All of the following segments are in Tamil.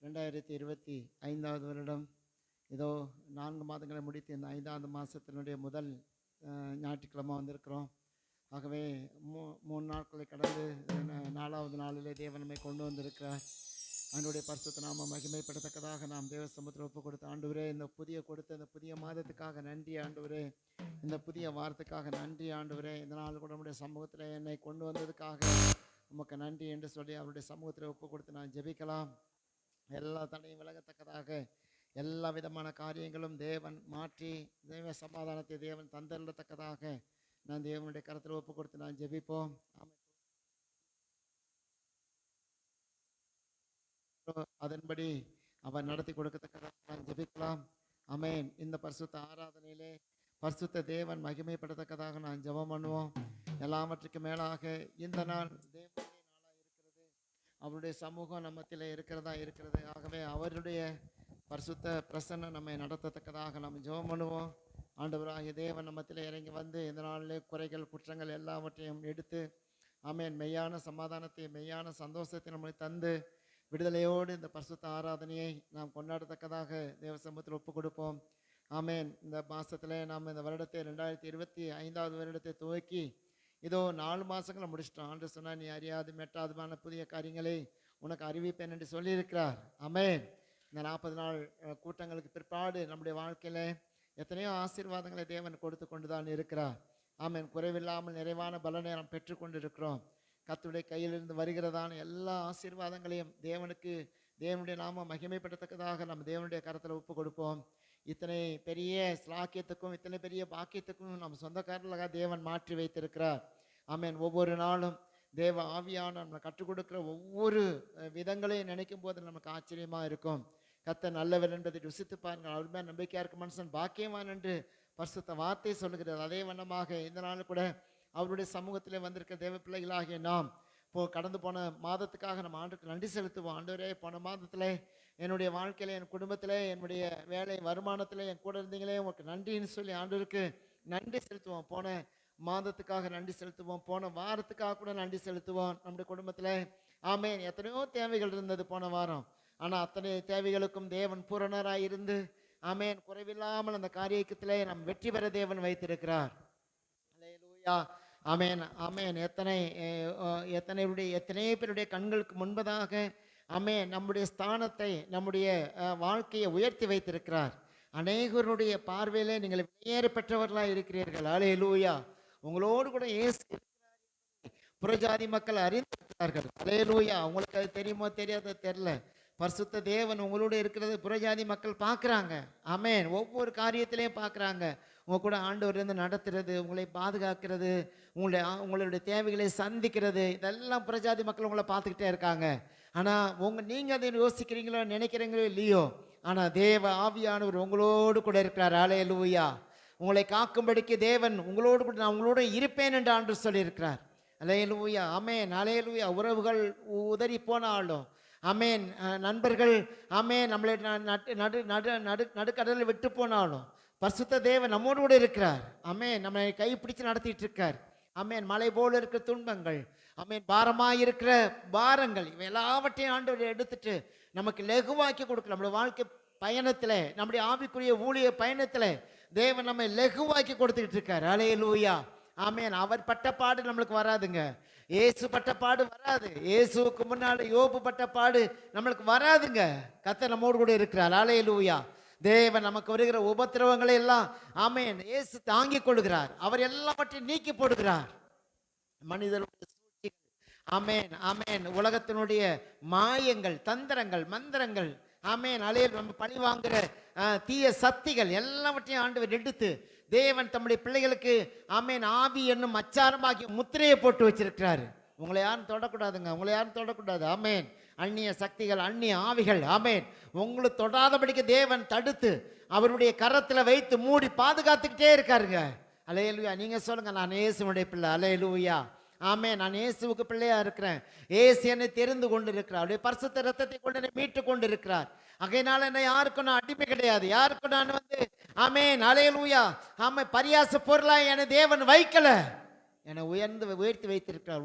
2025 வருடம் இதோ 4 மாதங்களை முடித்து இந்த 5வது மாதத்தினுடைய முதல் ஞாயிற்றுக்கிழமை வந்திருக்கிறோம். ஆகவே 3 நாட்களை கடந்து 4வது நாளிலே தேவன் நம்மை கொண்டு வந்திருக்கிறார். அவனுடைய பரிசுத்த நாம மகிமைப்படத்தக்கதாக நாம் தேவ சமூகத்தில் ஒப்பு கொடுத்த ஆண்டவரே, இந்த புதிய மாதத்துக்காக நன்றி ஆண்டவரே, இந்த புதிய வாரத்துக்காக நன்றி ஆண்டவரே. இந்த நாள் கூட நம்முடைய சமூகத்தில் என்னை கொண்டு வந்ததுக்காக உமக்கு நன்றி என்று சொல்லி அவருடைய சமூகத்தில் ஒப்பு கொடுத்து நான் ஜெபிக்கலாம். எல்லா தடையும் விலகத்தக்கதாக எல்லா விதமான காரியங்களும் தேவன் மாற்றி தேவ சமாதானத்தை தேவன் தந்தரத்தக்கதாக நான் தேவனுடைய கரத்தில் ஒப்பு கொடுத்து நான் ஜெபிப்போம். அதன்படி அவர் நடத்தி கொடுக்கத்தக்கதாக நான் ஜெபிக்கலாம். ஆமென். இந்த பரிசுத்த ஆராதனையிலே பரிசுத்த தேவன் மகிமைப்படத்தக்கதாக நான் ஜெபம் பண்ணுவோம். எல்லாவற்றுக்கும் மேலாக இந்த நாள் தேவனுடைய நாளாக இருக்கிறது. அவருடைய சமூகம் நம்மத்தில் இருக்கிறது. ஆகவே அவருடைய பரிசுத்த பிரசன்னம் நம்மை நடத்தத்தக்கதாக நம்ம ஜெபம் பண்ணுவோம். ஆண்டவராகிய தேவன் நம்மத்தில் இறங்கி வந்து இந்த நாளிலே குறைகள் குற்றங்கள் எல்லாவற்றையும் எடுத்து ஆமென் மெய்யான சமாதானத்தை மெய்யான சந்தோஷத்தை நம்மளை தந்து விடுதலையோடு இந்த பரிசுத்த ஆராதனையை நாம் கொண்டாடத்தக்கதாக தேவ சமூகத்தில் ஒப்பு கொடுப்போம். ஆமென். இந்த மாதத்தில் நாம் இந்த வருடத்தை 2025வது வருடத்தை துவக்கி இதோ 4 மாதங்களை முடிச்சிட்டோம். ஆண்டு சொன்னால் நீ அறியாது மெட்டாதுமான புதிய காரியங்களை உனக்கு அறிவிப்பேன் என்று சொல்லியிருக்கிறார். ஆமென். இந்த 40 நாள் கூட்டங்களுக்கு பிற்பாடு நம்முடைய வாழ்க்கையில் எத்தனையோ ஆசீர்வாதங்களை தேவன் கொடுத்து கொண்டு தான் இருக்கிறார். ஆமென். குறைவில்லாமல் நிறைவான பலனை நாம் பெற்றுக்கொண்டு இருக்கிறோம். கர்த்தருடைய கையிலிருந்து வருகிறதான எல்லா ஆசீர்வாதங்களையும் தேவனுடைய நாம மகிமைப்படத்தக்கதாக நம்ம தேவனுடைய கரத்தில் ஒப்பு கொடுப்போம். இத்தனை பெரிய ஸ்லாக்கியத்துக்கும் இத்தனை பெரிய பாக்கியத்துக்கும் நம்ம சொந்தக்காரர்களாக தேவன் மாற்றி வைத்திருக்கிறார். ஆமென். ஒவ்வொரு நாளும் தேவ ஆவியான நம்ம கற்றுக் கொடுக்கிற ஒவ்வொரு விதங்களையும் நினைக்கும் போது நமக்கு ஆச்சரியமா இருக்கும். கர்த்தர் நல்லவர் என்பதை ருசித்து பாருங்கள், அவர் மேல் நம்பிக்கையா இருக்க மனுஷன் பாக்கியவான் என்று பரிசுத்த வார்த்தை சொல்லுகிறது. அதே வண்ணமாக இந்த நாள் கூட அவருடைய சமூகத்திலே வந்திருக்க தேவ பிள்ளைகளாகிய நாம் கடந்து போன மாதத்துக்காக நம்ம ஆண்டுக்கு நன்றி செலுத்துவோம். ஆண்டவரே, போன மாதத்தில் என்னுடைய வாழ்க்கையில் என் குடும்பத்தில் என்னுடைய வேலை வருமானத்தில் என் கூட இருந்தீங்களே உங்களுக்கு நன்றின்னு சொல்லி ஆண்டவருக்கு நன்றி செலுத்துவோம். போன மாதத்துக்காக நன்றி செலுத்துவோம். போன வாரத்துக்காக கூட நன்றி செலுத்துவோம். நம்முடைய குடும்பத்தில் ஆமென் எத்தனையோ தேவைகள் இருந்தது போன வாரம். ஆனால் அத்தனை தேவைகளுக்கும் தேவன் பூரணராக இருந்து ஆமென் குறைவில்லாமல் அந்த காரியத்திலே நாம் வெற்றி பெற தேவன் வைத்திருக்கிறார். அல்லேலூயா. ஆமென் ஆமென். எத்தனை பேருடைய கண்களுக்கு முன்பதாக ஆமென் நம்முடைய ஸ்தானத்தை நம்முடைய வாழ்க்கையை உயர்த்தி வைத்திருக்கிறார். அநேகருடைய பார்வையிலே நீங்கள் வெளியேற பெற்றவர்களாக இருக்கிறீர்கள். அல்லேலூயா. உங்களோடு கூட இயேசு புறஜாதி மக்கள் அறிந்திருக்கிறார்கள். அல்லேலூயா. உங்களுக்கு அது தெரியுமோ தெரியாதோ தெரியல. பரிசுத்த தேவன் உங்களோட இருக்கிறது புறஜாதி மக்கள் பார்க்குறாங்க. ஆமென். ஒவ்வொரு காரியத்திலையும் பார்க்குறாங்க. உங்கள் கூட ஆண்டவர் இருந்து நடத்துறது, உங்களை பாதுகாக்கிறது, உங்களுடைய தேவைகளை சந்திக்கிறது, இதெல்லாம் புறஜாதி மக்கள் உங்களை பார்த்துக்கிட்டே இருக்காங்க. ஆனால் நீங்கள் அதை யோசிக்கிறீங்களோ நினைக்கிறீங்களோ இல்லையோ, ஆனால் தேவ ஆவியானவர் உங்களோடு கூட இருக்கிறார். அல்லேலூயா. உங்களை காக்கும்படிக்கு தேவன் உங்களோடு கூட நான் உங்களோட இருப்பேன் என்று ஆண்டவர் சொல்லியிருக்கிறார். அல்லேலூயா. ஆமென். அல்லேலூயா. உறவுகள் உதறி போனாலும் ஆமென், நண்பர்கள் ஆமென் நம்மளை நடுக்கடலில் விட்டு போனாலும் பரிசுத்த தேவன் நம்மோடு கூட இருக்கிறார். ஆமென். நம்மளை கைப்பிடிச்சு நடத்திட்டு இருக்கார். ஆமென். மலை போல இருக்கிற துன்பங்கள் ஆமென் பாரமாக இருக்கிற பாரங்கள் இவை எல்லாவற்றையும் ஆண்டவர் எடுத்துட்டு நமக்கு லெகுவாக்கி கொடுக்கல. நம்முடைய வாழ்க்கை பயணத்தில் நம்முடைய ஆவிக்குரிய ஊழிய பயணத்தில் தேவன் நம்மை லெகுவாக்கி கொடுத்துக்கிட்டு இருக்கார். அல்லேலூயா. ஆமென். அவர் பட்ட பாடு நம்மளுக்கு வராதுங்க. இயேசு பட்ட பாடு வராது. இயேசுவுக்கு முன்னாடி யோபு பட்ட பாடு நம்மளுக்கு வராதுங்க. கர்த்தர் நம்மோடு கூட இருக்கிறார். அல்லேலூயா. தேவன் நமக்கு வருகிற உபத்திரவங்களை எல்லாம் ஆமென் இயேசு தாங்கிக் கொள்கிறார். அவர் எல்லாவற்றையும் நீக்கி போடுகிறார். மனிதனுடைய சூழ்ச்சிகள் ஆமென் ஆமென் உலகத்தினுடைய மாயங்கள் தந்திரங்கள் மந்திரங்கள் ஆமென் அலையில் நம்ம பழி வாங்குற தீய சக்திகள் எல்லாவற்றையும் ஆண்டவர் எடுத்து தேவன் தம்முடைய பிள்ளைகளுக்கு ஆமென் ஆவி என்னும் அச்சாரமாகி முத்திரையை போட்டு வச்சிருக்கிறாரு. உங்களை யாரும் தொடக்கூடாதுங்க. உங்களை யாரும் தொடக்கூடாது. ஆமென். அந்நிய சக்திகள் அந்நிய ஆவிகள் ஆமென் உங்களை தொடாதபடிக்கு தேவன் தடுத்து அவருடைய கரத்தில் வைத்து மூடி பாதுகாத்துக்கிட்டே இருக்காருங்க. அல்லேலூயா. நீங்கள் சொல்லுங்க, நான் இயேசுவுடைய பிள்ளை. அல்லேலூயா. ஆமென். நான் இயேசுவுக்கு பிள்ளையா இருக்கிறேன். இயேசு என்னை தெரிந்து கொண்டு இருக்கிறார். அவருடைய பரிசுத்த ரத்தத்தை கொண்டு என்னை மீட்டு கொண்டு இருக்கிறார். ஆகையினால என்ன யாருக்கும் நான் அடிமை கிடையாது. யாருக்கும் நான் ஆமென் அல்லேலூயா ஆமென் பரியாச பொருளா என்னை தேவன் வைக்கல. என்னை உயர்த்தி வைத்திருக்கிறார்.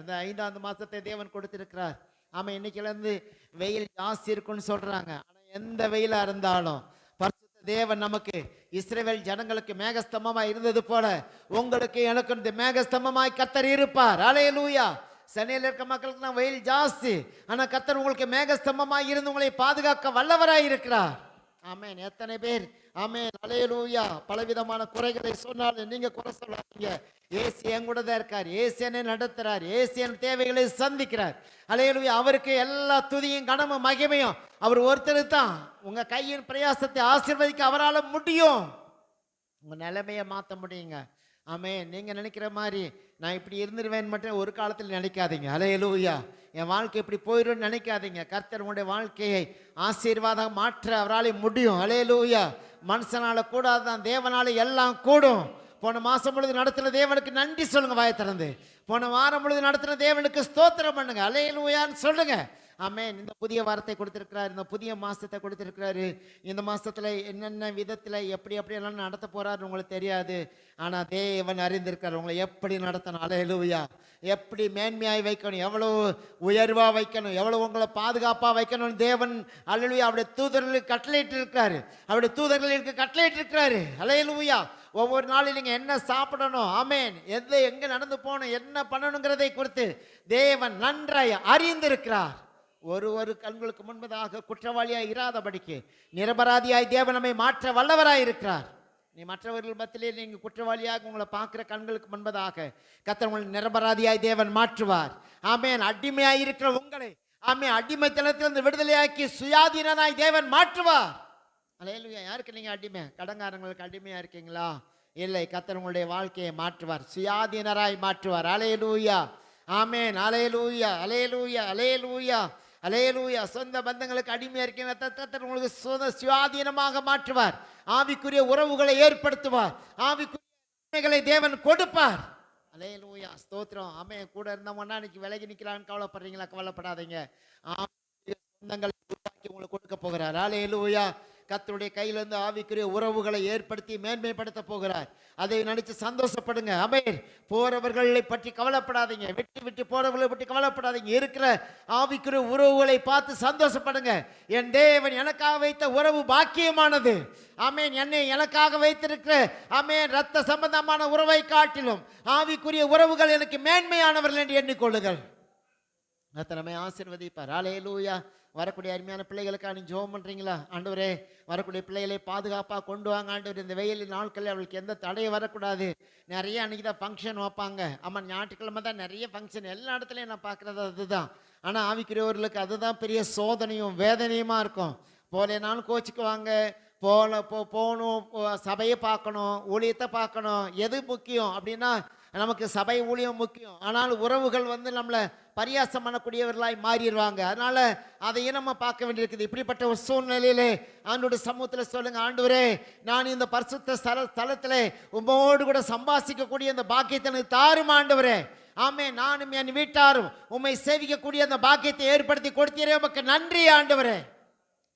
இந்த 5வது மாசத்தை தேவன் கொடுத்திருக்கிறார். ஆமாம், இன்னைக்குலேருந்து வெயில் ஜாஸ்தி இருக்குன்னு சொல்றாங்க. ஆனா எந்த வெயிலா இருந்தாலும் பரிசுத்த தேவன் நமக்கு இஸ்ரவேல் ஜனங்களுக்கு மேகஸ்தம்பமாய் இருந்தது போல உங்களுக்கு எனக்கு இந்த மேகஸ்தம்பமாய் கர்த்தர் இருப்பார். அல்லேலூயா. சென்னையில் இருக்க மக்களுக்கு தான் வெயில் ஜாஸ்தி, ஆனா கர்த்தர் உங்களுக்கு மேகஸ்தம்பமாய் இருந்து உங்களை பாதுகாக்க வல்லவராய் இருக்கிறார். ஆமென். எத்தனை பேர் ஆமென் அல்லேலூயா பலவிதமான குறைகளை சொன்னாலும் நீங்க குறை சொல்லாதீங்க. ஏசு என் கூட தான் இருக்கார், ஏசு என்னை நடத்துறார், ஏசு என் தேவைகளை சந்திக்கிறார். அல்லேலூயா. அவருக்கு எல்லா துதியும் கனமும் மகிமையும் அவர் ஒருத்தர் தான். உங்க கையின் பிரயாசத்தை ஆசீர்வதிக்க அவரால் முடியும். உங்க நிலைமையை மாற்ற முடியுங்க. ஆமென். நீங்க நினைக்கிற மாதிரி நான் இப்படி இருந்துருவேன் மட்டும் ஒரு காலத்தில் நினைக்காதீங்க. அல்லேலூயா. என் வாழ்க்கை இப்படி போயிடும் நினைக்காதீங்க. கர்த்தர் உங்களுடைய வாழ்க்கையை ஆசீர்வாதம் மாற்ற அவரால் முடியும். அல்லேலூயா. மனுஷனால கூடாதான், தேவனால எல்லாம் கூடும். போன மாசம் பொழுது நடத்தின தேவனுக்கு நன்றி சொல்லுங்க வாயை திறந்து. போன வாரம் பொழுது நடத்தின தேவனுக்கு ஸ்தோத்திரம் பண்ணுங்க. அல்லேலூயான்னு சொல்லுங்க. ஆமென். இந்த புதிய வாரத்தை கொடுத்திருக்கிறார், இந்த புதிய மாசத்தை கொடுத்திருக்கிறாரு. இந்த மாசத்துல என்னென்ன விதத்துல எப்படி எல்லாம் நடத்த போறாரு உங்களுக்கு தெரியாது. ஆனா தேவன் அறிந்திருக்கார் உங்களை எப்படி நடத்தணும். அல்லேலூயா. எப்படி மேன்மையாய் வைக்கணும், எவ்வளவு உயர்வா வைக்கணும், எவ்வளவு உங்களை பாதுகாப்பா வைக்கணும் தேவன் அல்லேலூயா அவருடைய தூதர்களுக்கு கட்டளையிட்டு இருக்காரு. அவருடைய தூதர்களுக்கு கட்டளையிட்டு இருக்கிறாரு. அல்லேலூயா. ஒவ்வொரு நாளும் நீங்க என்ன சாப்பிடணும், ஆமென், எங்க நடந்து போகணும், என்ன பண்ணணுங்கிறதை குறித்து தேவன் நன்றாய் அறிந்திருக்கிறார். ஒரு கண்களுக்கு முன்பதாக குற்றவாளியாய் இராதபடிக்கு நிரபராதியாய் தேவன் நம்மை மாற்ற வல்லவராய் இருக்கிறார். நீ மற்றவர்கள் மத்தியிலே நீங்க குற்றவாளியாக உங்களை பார்க்கிற கண்களுக்கு முன்பதாக கர்த்தர் உங்களை நிரபராதியாய் தேவன் மாற்றுவார். ஆமென். அடிமையாய் இருக்கிற உங்களை ஆமென் அடிமைத்தனத்திலிருந்து விடுதலையாக்கி சுயாதீனனாய் தேவன் மாற்றுவார். அல்லேலூயா. யாருக்கு நீங்க அடிமை? கடங்காரங்களுக்கு அடிமையா இருக்கீங்களா? இல்லை, கர்த்தர் உங்களுடைய வாழ்க்கையை மாற்றுவார், சுயாதீனராய் மாற்றுவார். அல்லேலூயா. ஆமென். அல்லேலூயா. அல்லேலூயா. அல்லேலூயா. அல்லேலூயா. சொந்த பந்தங்களுக்கு அடிமையா இருக்கீங்க, கர்த்தர் உங்களுக்கு சுயாதீனமாக மாற்றுவார். ஆவிக்குரிய உறவுகளை ஏற்படுத்துவார், ஆவிக்குரிய தேவன் கொடுப்பார். அல்லேலூயா. ஸ்தோத்திரம். ஆமென். கூட இருந்தவங்கன்னா இன்னைக்கு விலகி நிற்கலான்னு கவலைப்படுறீங்களா? கவலைப்படாதீங்க. சொந்தங்களை உருவாக்கி உங்களுக்கு கொடுக்க போகிறார். அல்லேலூயா. கர்த்தருடைய கையிலிருந்து ஆவிக்குரிய உறவுகளை ஏற்படுத்தி மேன்மைப்படுத்த போகிறார். அதை நினைச்சு சந்தோஷப்படுங்க. ஆமென். போறவர்களை பற்றி கவலைப்படாதீங்க, விட்டு போறவர்களை பற்றி கவலைப்படாதீங்க. இருக்கிற ஆவிக்குரிய உறவுகளை பார்த்து சந்தோஷப்படுங்க. என் தேவன் எனக்காக வைத்த உறவு பாக்கியமானது. ஆமென். என்னை எனக்காக வைத்திருக்கிற ஆமென் ரத்த சம்பந்தமான உறவை காட்டிலும் ஆவிக்குரிய உறவுகள் எனக்கு மேன்மையானவர்கள் என்று எண்ணிக்கொள்ளுங்கள். நம்மை ஆசீர்வதிப்பார். அல்லேலூயா. வரக்கூடிய அருமையான பிள்ளைகளுக்காக நீ ஜெபம் பண்றீங்களா? ஆண்டவரே, வரக்கூடிய பிள்ளைகளை பாதுகாப்பாக கொண்டு வாங்க ஆண்டவர். இந்த வெயில் நாட்களில் அவளுக்கு எந்த தடையும் வரக்கூடாது. நிறைய அன்றைக்கி தான் ஃபங்க்ஷன் வைப்பாங்க. ஆமாம், ஞாயிற்றுக்கிழமை தான் நிறைய ஃபங்க்ஷன், எல்லா இடத்துலையும் நான் பார்க்குறது அதுதான். ஆனால் ஆவிக்குரியவர்களுக்கு அதுதான் பெரிய சோதனையும் வேதனையுமா இருக்கும். போலேனாலும் கோச்சிக்குவாங்க, போகணும், சபையை பார்க்கணும், ஊழியத்தை பார்க்கணும். எது முக்கியம் அப்படின்னா நமக்கு சபை ஊழியம் முக்கியம். ஆனால் உறவுகள் நம்மளை பரியாசம் பண்ணக்கூடியவர்களாய் மாறிடுவாங்க. அதனால அதையும் நம்ம பார்க்க வேண்டியிருக்குது. இப்படிப்பட்ட ஒரு சூழ்நிலையிலே ஆண்டோட சமூகத்தில் சொல்லுங்க, ஆண்டவரே, நான் இந்த பரிசுத்த ஸ்தலத்திலே உம்மோடு கூட சம்பாசிக்கக்கூடிய அந்த பாக்கியத்தை தாரும் ஆண்டவரே. ஆமே, நானும் என் வீட்டாரும் உம்மை சேவிக்கக்கூடிய அந்த பாக்கியத்தை ஏற்படுத்தி கொடுத்தீரே, உமக்கு நன்றி ஆண்டவரே.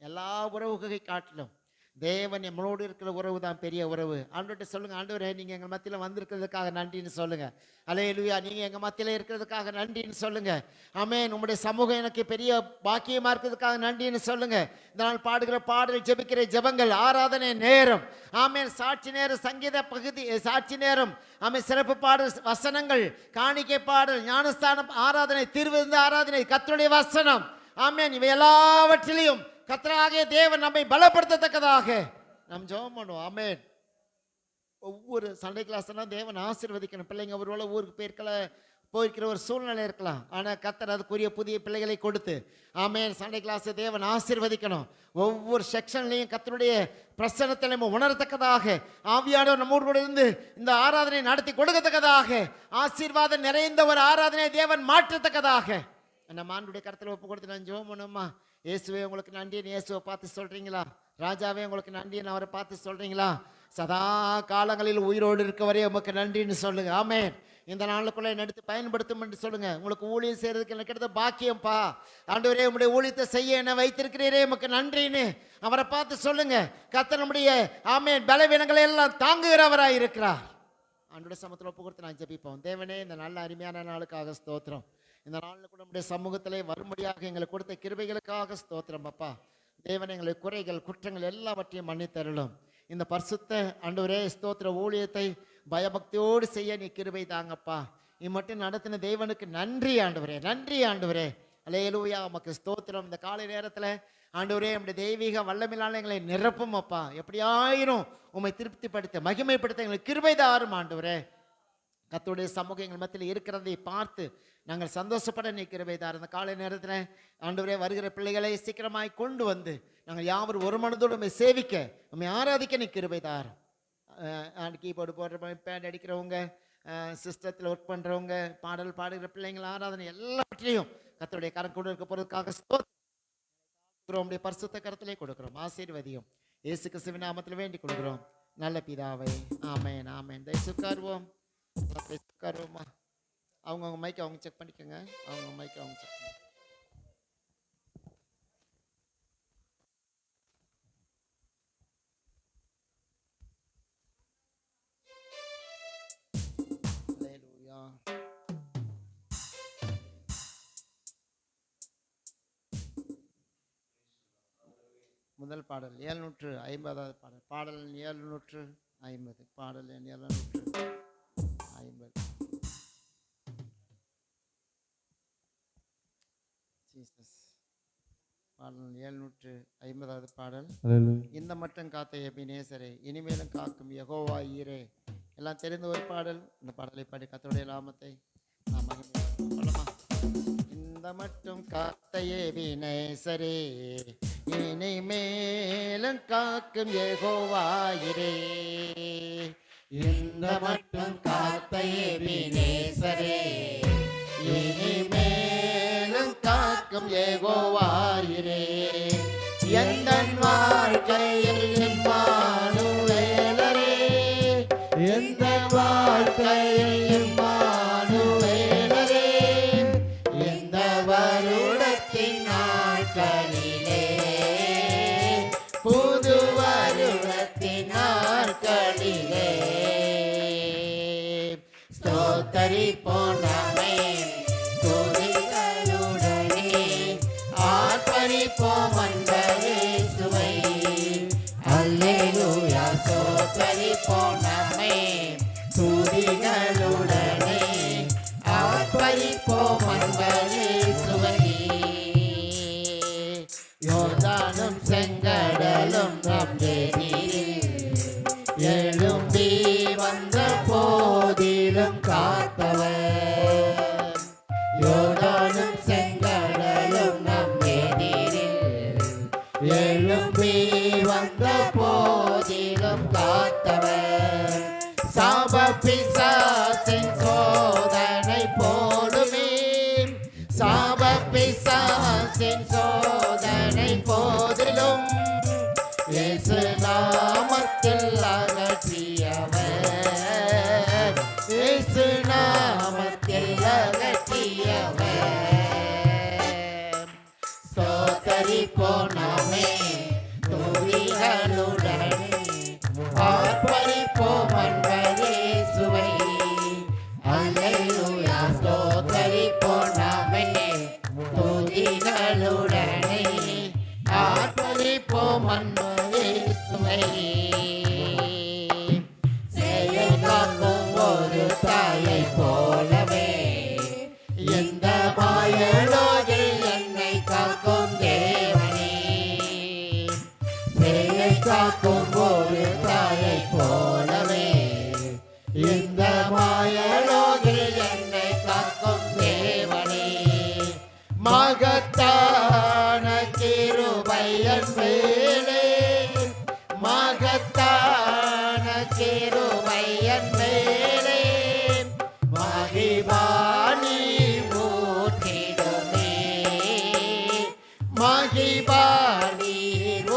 எல்லா உறவுகளை காட்டிலும் தேவன் நம்மளோடு இருக்கிற உறவு தான் பெரிய உறவு. ஆண்டவர்கிட்ட சொல்லுங்க, ஆண்டவரே, நீங்கள் எங்கள் மத்தியில் வந்திருக்கிறதுக்காக நன்றின்னு சொல்லுங்க. அல்லேலூயா. நீங்கள் எங்கள் மத்தியில் இருக்கிறதுக்காக நன்றின்னு சொல்லுங்க. ஆமென். உங்களுடைய சமூகம் எனக்கு பெரிய பாக்கியமாக இருக்கிறதுக்காக நன்றின்னு சொல்லுங்க. இதனால் பாடுகிற பாடல், ஜெபிக்கிற ஜெபங்கள், ஆராதனை நேரம், ஆமென், சாட்சி நேரம், சங்கீத பகுதி, சாட்சி நேரம், ஆமென், சிறப்பு பாடல், வசனங்கள், காணிக்கை பாடல், ஞானஸ்தானம், ஆராதனை, திருவிருந்து ஆராதனை, கர்த்தருடைய வசனம், ஆமென், இவை எல்லாவற்றிலையும் கர்த்தராகிய தேவன் நம்மை பலப்படுத்தத்தக்கதாக நாம் ஜெபம் பண்ணுவோம். ஆமென். ஒவ்வொரு சண்டே கிளாஸ்னா தேவன் ஆசீர்வதிக்கணும். பிள்ளைங்க ஒருவேளை ஊருக்கு போயிருக்கிற ஒரு சூழ்நிலை இருக்கலாம். ஆனால் கர்த்தர் அதுக்குரிய புதிய பிள்ளைகளை கொடுத்து ஆமென் சண்டே கிளாஸ் தேவன் ஆசீர்வதிக்கணும். ஒவ்வொரு செக்ஷன்லையும் கர்த்தருடைய பிரசன்னத்தை நம்ம உணரத்தக்கதாக ஆவியானவர் நம்மோடு கூட இருந்து இந்த ஆராதனை நடத்தி கொடுக்கத்தக்கதாக ஆசீர்வாதம் நிறைந்த ஒரு ஆராதனை தேவன் மாற்றத்தக்கதாக நம்ம ஆண்டுடைய கருத்தில் ஒப்பு கொடுத்து நான் ஜெபம் பண்ணுமா. இயேசுவே உங்களுக்கு நன்றின்னு இயேசுவை பார்த்து சொல்றீங்களா? ராஜாவே உங்களுக்கு நன்றின்னு அவரை பார்த்து சொல்றீங்களா? சதா காலங்களில் உயிரோடு இருக்க வரையே உமக்கு நன்றின்னு சொல்லுங்க. ஆமென். இந்த நாளுக்குள்ள எடுத்து பயன்படுத்தும் என்று சொல்லுங்க. உங்களுக்கு ஊழியம் செய்யறதுக்கு எனக்கு எடுத்த பாக்கியம்ப்பா ஆண்டவரே, உங்களுடைய ஊழியத்தை செய்ய என்ன வைத்திருக்கிறீரே, உமக்கு நன்றின்னு அவரை பார்த்து சொல்லுங்க. கர்த்தர் நம்முடைய ஆமென் பலவீனங்களை எல்லாம் தாங்குகிறவராய் இருக்கிறார். ஆண்டோட சமத்தில் ஒப்பு கொடுத்து நான் ஜெபிப்போம். தேவனே, இந்த நல்ல அருமையான நாளுக்காக ஸ்தோத்திரம். இந்த நாளில் கூட நம்முடைய சமூகத்திலே வரும்படியாக எங்களுக்கு கொடுத்த கிருபைகளுக்காக ஸ்தோத்திரம் அப்பா. தேவன் எங்களை குறைகள் குற்றங்கள் எல்லாவற்றையும் மன்னித்தருளும். இந்த பரிசுத்த ஆண்டவரே ஸ்தோத்திர ஊழியத்தை பயபக்தியோடு செய்ய நீ கிருபை தாங்கப்பா. இம்மட்டும் நடத்தின தேவனுக்கு நன்றி ஆண்டவரே, நன்றி ஆண்டவரே. அல்லேலூயா, உமக்கு ஸ்தோத்திரம். இந்த காலை நேரத்தில் ஆண்டவரே நம்முடைய தெய்வீக வல்லமையினால எங்களை நிரப்பும் அப்பா. எப்படியாயிரும் உம்மை திருப்திப்படுத்த மகிமைப்படுத்த எங்களுக்கு கிருபை தாரும் ஆண்டவரே. கர்த்தருடைய சமூகம் எங்கள் மத்தியில் இருக்கிறதை பார்த்து நாங்கள் சந்தோஷப்பட நீ கிருபை தார். இந்த காலை நேரத்தில் ஆண்டவரே வருகிற பிள்ளைகளை சீக்கிரமாய் கொண்டு வந்து நாங்கள் யாவரும் ஒரு மனதோடு உண்மை சேவிக்க உண்மை ஆராதிக்க நீ கிருபை தார். கீபோர்டு போடுற பேண்ட் அடிக்கிறவங்க, சிஸ்டத்தில் ஒர்க் பண்ணுறவங்க, பாடல் பாடுகிற பிள்ளைங்கள், ஆராதனை எல்லாவற்றையும் கர்த்தருடைய கரம் கொண்டு இருக்க போகிறதுக்காக ஸ்தோத்திரம். பரிசுத்த கரத்திலே கொடுக்குறோம். ஆசீர்வதியும் இயேசு கிறிஸ்துவின் நாமத்தில் வேண்டி கொடுக்குறோம் நல்ல பிதாவே, ஆமென் ஆமென். உட்காருவோம், உட்காருவோமா. அவங்க மைக்கை அவங்க செக் பண்ணிக்கோங்க. அவங்க மைக்கை அவங்க செக் பண்ணி முதல் பாடல் 750 பாடல், பாடல் 750, பாடல் 750. பாடல் 750 பாடல். இந்த மட்டும் காத்த எபினேசரே, இனிமேலும் காக்கும் யெகோவா ஈரே. எல்லாம் தெரிந்த ஒரு பாடல். இந்த பாடலை பாடி கர்த்தருடைய நாமத்தை நாம் மகிமைப்படுத்தலாமா? இந்த மட்டும் காத்த எபினேசரே, இனிமேலும் காக்கும் யெகோவா ஈரே. இந்த மட்டும் காத்த எபினேசரே, இனிமேலும் காக்கும் யெகோவா ஈரே. எந்தன் வாழ்க்கையில் இம்மானுவேலரே, எந்த வாழ்க்கையில் இம்மானுவேலரே. இந்த வருடத்தின் நாட்களிலே, புது வருடத்தின் நாட்களிலே ஸ்தோத்தரிப்போம் நாமே துதிகளுடனே, ஆர்ப்பரிப்போம் அன்பரேசுவை. அல்லேலூயா, ஸ்தோத்தரிப்போம் நாமே துதிகளுடனே, ஆர்ப்பரிப்போம் அன்பரேசுவை. யோர்தானும் செங்கடலும் நம் எதிரில் எழும்பி வந்த போதிலும் காத்தவர். யோர்தானும் செங்கடலும் நம் எதிரில் எழும்பி வந்த போதிலும் காத்தவர். சாப பிசாசின் சோதனை போடுமே, சாப பிசாசின் சோதனை போதிலும் இயேசு நாமத்தில் அகற்றியவர், இயேசு நாமத்தில் அகற்றியவர். ஸ்தோத்தரிப்போம் நாமே துதிகளுடனே, ஆர்ப்பரிப்போம் அன்பரேசுவை. அல்லேலூயா, ஸ்தோத்தரிப்போம் நாமே துதிகளுடனே, ஆர்ப்பரிப்போம் அன்பரேசுவை. செயல் காக்கும் ஒரு தாயை போலவே, எந்த மாயலோகில் என்னை காக்கும் தேவனே. செயல் காக்கும் ஒரு தாயை போலவே, இந்த மாயலோகில் என்னை காக்கும் தேவனே. மகத்தான கிருபை என் மேலே, மகத்தான கிருபை என் மேலே, மகிபானி ஊற்றிடுமே, மகிபானி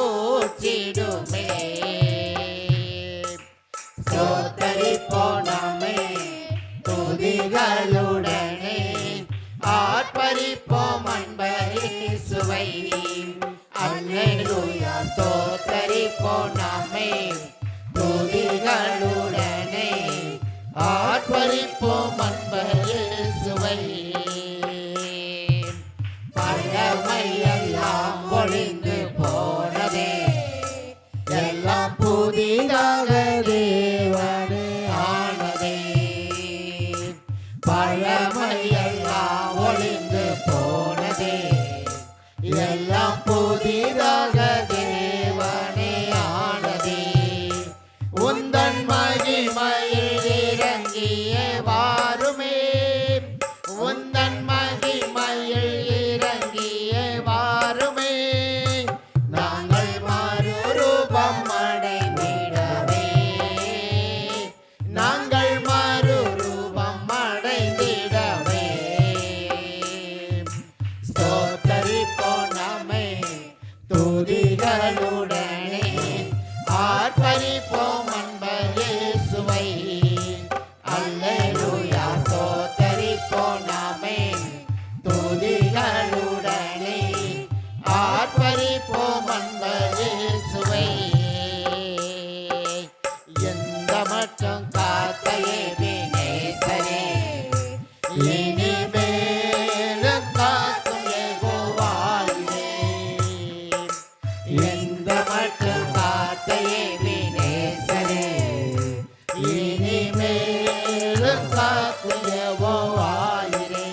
ஊற்றிடுமே. ஸ்தோத்தரிப்போம் நாமே துதிகளுடனே, ஆர்ப்பரிப்போம் அன்பரேசுவை. அல்லேலூயா, ஸ்தோத்தரிப்போம் நாமே துதிகளுடனே, ஆர்ப்பரிப்போம் அன்பரேசுவை. ஒளிந்து போனதே, எல்லாம் புதிதாக தேவனே ஆனதே. பழமையெல்லாம் ஒளிந்து போனதே, எல்லாம் புதிதாக தேவனே ஆனதே. உந்தன் மகிமையில் இறங்கிய வாருமே, உந்தன் மகிமையில் இறங்கிய வாருமே. நாங்கள் மறுரூபம் அடைந்திடவே, நாங்கள் மறுரூபம் அடைந்திடவே. ஸ்தோத்தரிப்போம் நம்மை துதிகளுடனே, ஆர்ப்பரிப்போம் அன்பர் இயேசுவை. அல்லேலூயா. ஸ்தோத்தரிப்போம் நாமே துதிகளுடனே, ஆர்ப்பரிப்போம் அன்பர் இயேசுவை. எந்த மட்டும் காத்த எபினேசரே, இனிமேலும் காக்கும் யெகோவாவே. எந்த மட்டும் காத்த எபினேசரே, இனிமேலும் காக்கும் யெகோவாவே.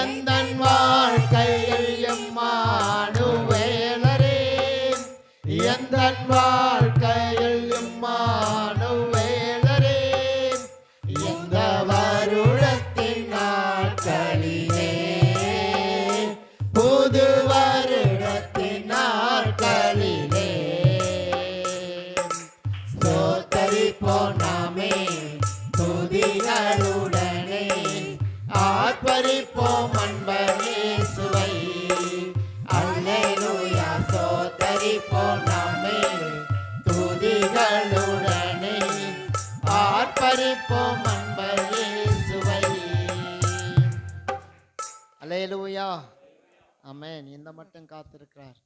எந்தன் வாழ்க்கையில் எம்மானுவேலரே, எந்தன் வாழ்க்கையில் எம்மானுவேலரே. இந்த வருடத்தின் நாட்களிலே, புது வருடத்தின் நாட்களிலே, ஸ்தோத்தரிப்போம் நாமே துதிகளுடனே, ஆர்ப்பரிப்போம் அன்பர் இயேசுவை. அல்லேலூயா. ஸ்தோத்தரிப்போம் நாமே துதிகளுடனே, ஆர்ப்பரிப்போம் அன்பர் இயேசுவை. அல்லேலூயா. ஆமென். இந்த மட்டும் காத்திருக்கிறார்.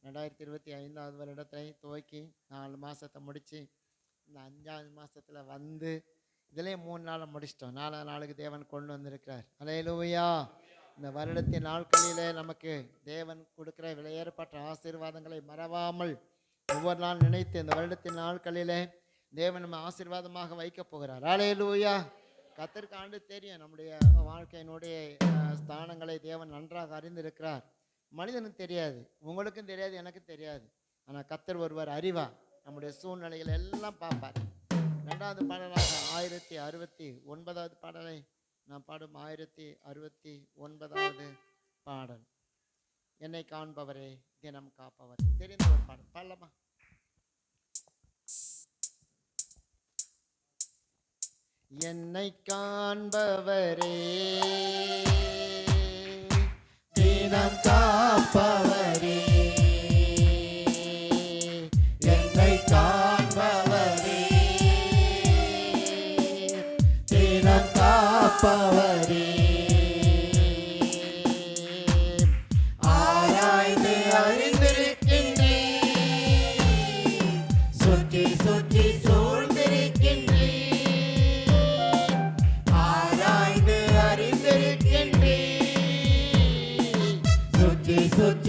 2025 வருடத்தை துவக்கி 4 மாதத்தை முடித்து இந்த 5வது மாதத்தில் வந்து இதுலேயே 3 நாளை முடிச்சிட்டோம். 4வது நாளுக்கு தேவன் கொண்டு வந்திருக்கிறார். அல்லேலூயா. இந்த வருடத்தின் நாட்களிலே நமக்கு தேவன் கொடுக்கிற விலையேறப்பட்ட ஆசீர்வாதங்களை மறவாமல் ஒவ்வொரு நாள் நினைத்து இந்த வருடத்தின் நாட்களிலே தேவன் நம்ம ஆசீர்வாதமாக வைக்க போகிறார். அல்லேலூயா. கர்த்தருக்கு ஆண்டு தெரியும் நம்முடைய வாழ்க்கையினுடைய ஸ்தானங்களை தேவன் நன்றாக அறிந்திருக்கிறார். மனிதனுக்கு தெரியாது, உங்களுக்கும் தெரியாது, எனக்கும் தெரியாது. ஆனால் கர்த்தர் ஒருவர் அறிவார். நம்முடைய சூழ்நிலைகள் எல்லாம் பார்ப்பார். 2வது பாடலாக 1069வது பாடலை நான் பாடும். 1069வது பாடல். என்னை காண்பவரே தினம் காப்பவர். தெரிந்த ஒரு பாடல் பாடலாமா? என்னை காண்பவரே தினம் காப்பவரே, என்னை காண்பவரே தினம் காப்பவரே. ஆராய்ந்து அறிந்திருக்கின்றேன், சுற்றி சுற்றி சூழ்ந்திருக்கின்றேன். ஆராய்ந்து அறிந்திருக்கின்றேன், சுற்றி சுற்றி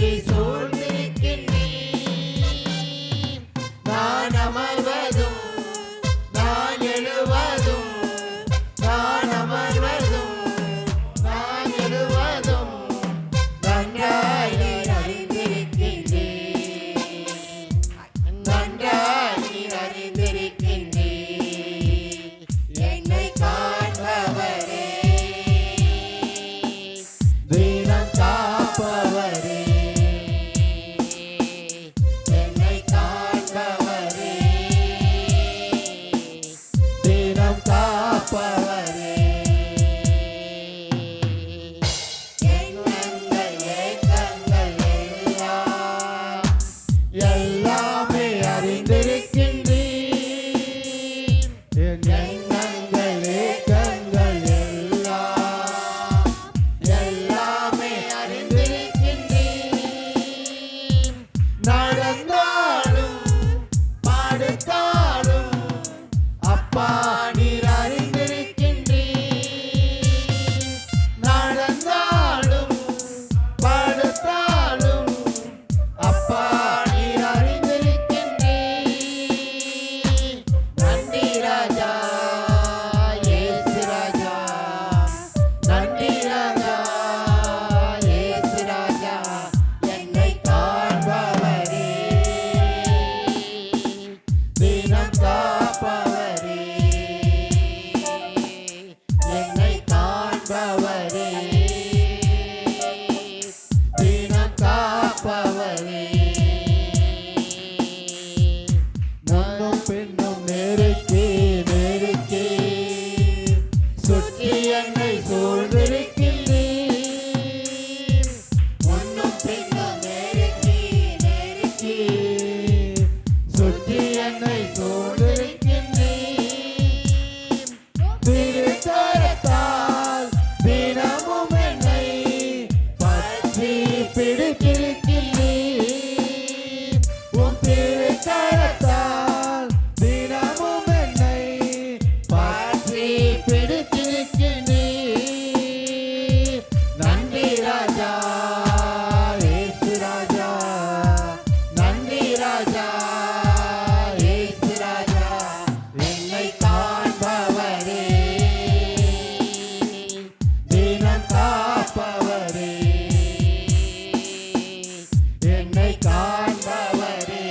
என்னை காண்பவரே,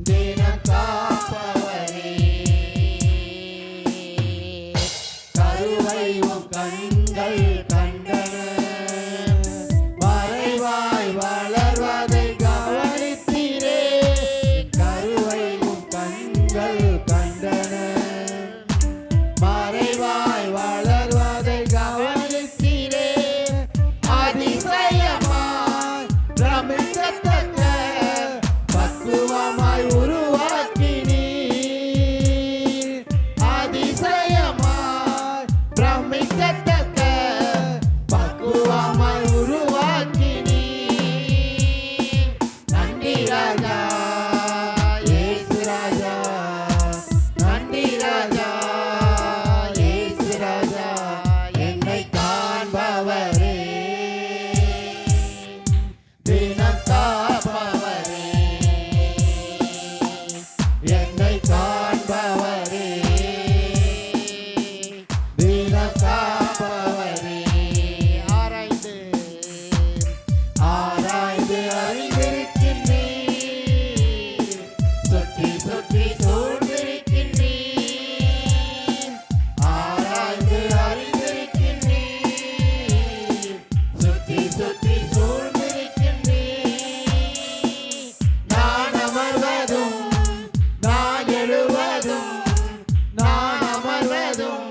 தினம் காப்பவரே, கருவை உம் கண்கள் கண்டன, மறைவாய் வளர்வதை கவனித்தீரே. கருவை உம் கண்கள் கண்டன, மறைவாய் வளர்வதை கவனித்தீரே. அதிசயமாய் பிரமிக்கத்தக்க பக்குவமாய் உருவாக்கினீர். அதிசயமாய் பிரமிக்கத்தக்க பக்குவமாய் உருவாக்கினீர். நன்றி ராஜா இயேசு ராஜா, நன்றி ராஜா இயேசு ராஜா, என்னை காண்பவரே, தினம் காப்பவரே, என்னை காண்பவரே, தினம் காப்பவரே. ஆராய்ந்து ஆராய்ந்து அறிந்திருக்கின்றீர், சுற்றி சுற்றி சூழ்ந்திருக்கின்றீர். ஆராய்ந்து அறிந்திருக்கின்றீர், சுற்றி சுற்றி சூழ்ந்திருக்கின்றீர். நான் அமர்வதும் நான் எழுவதும், நான் அமர்வதும்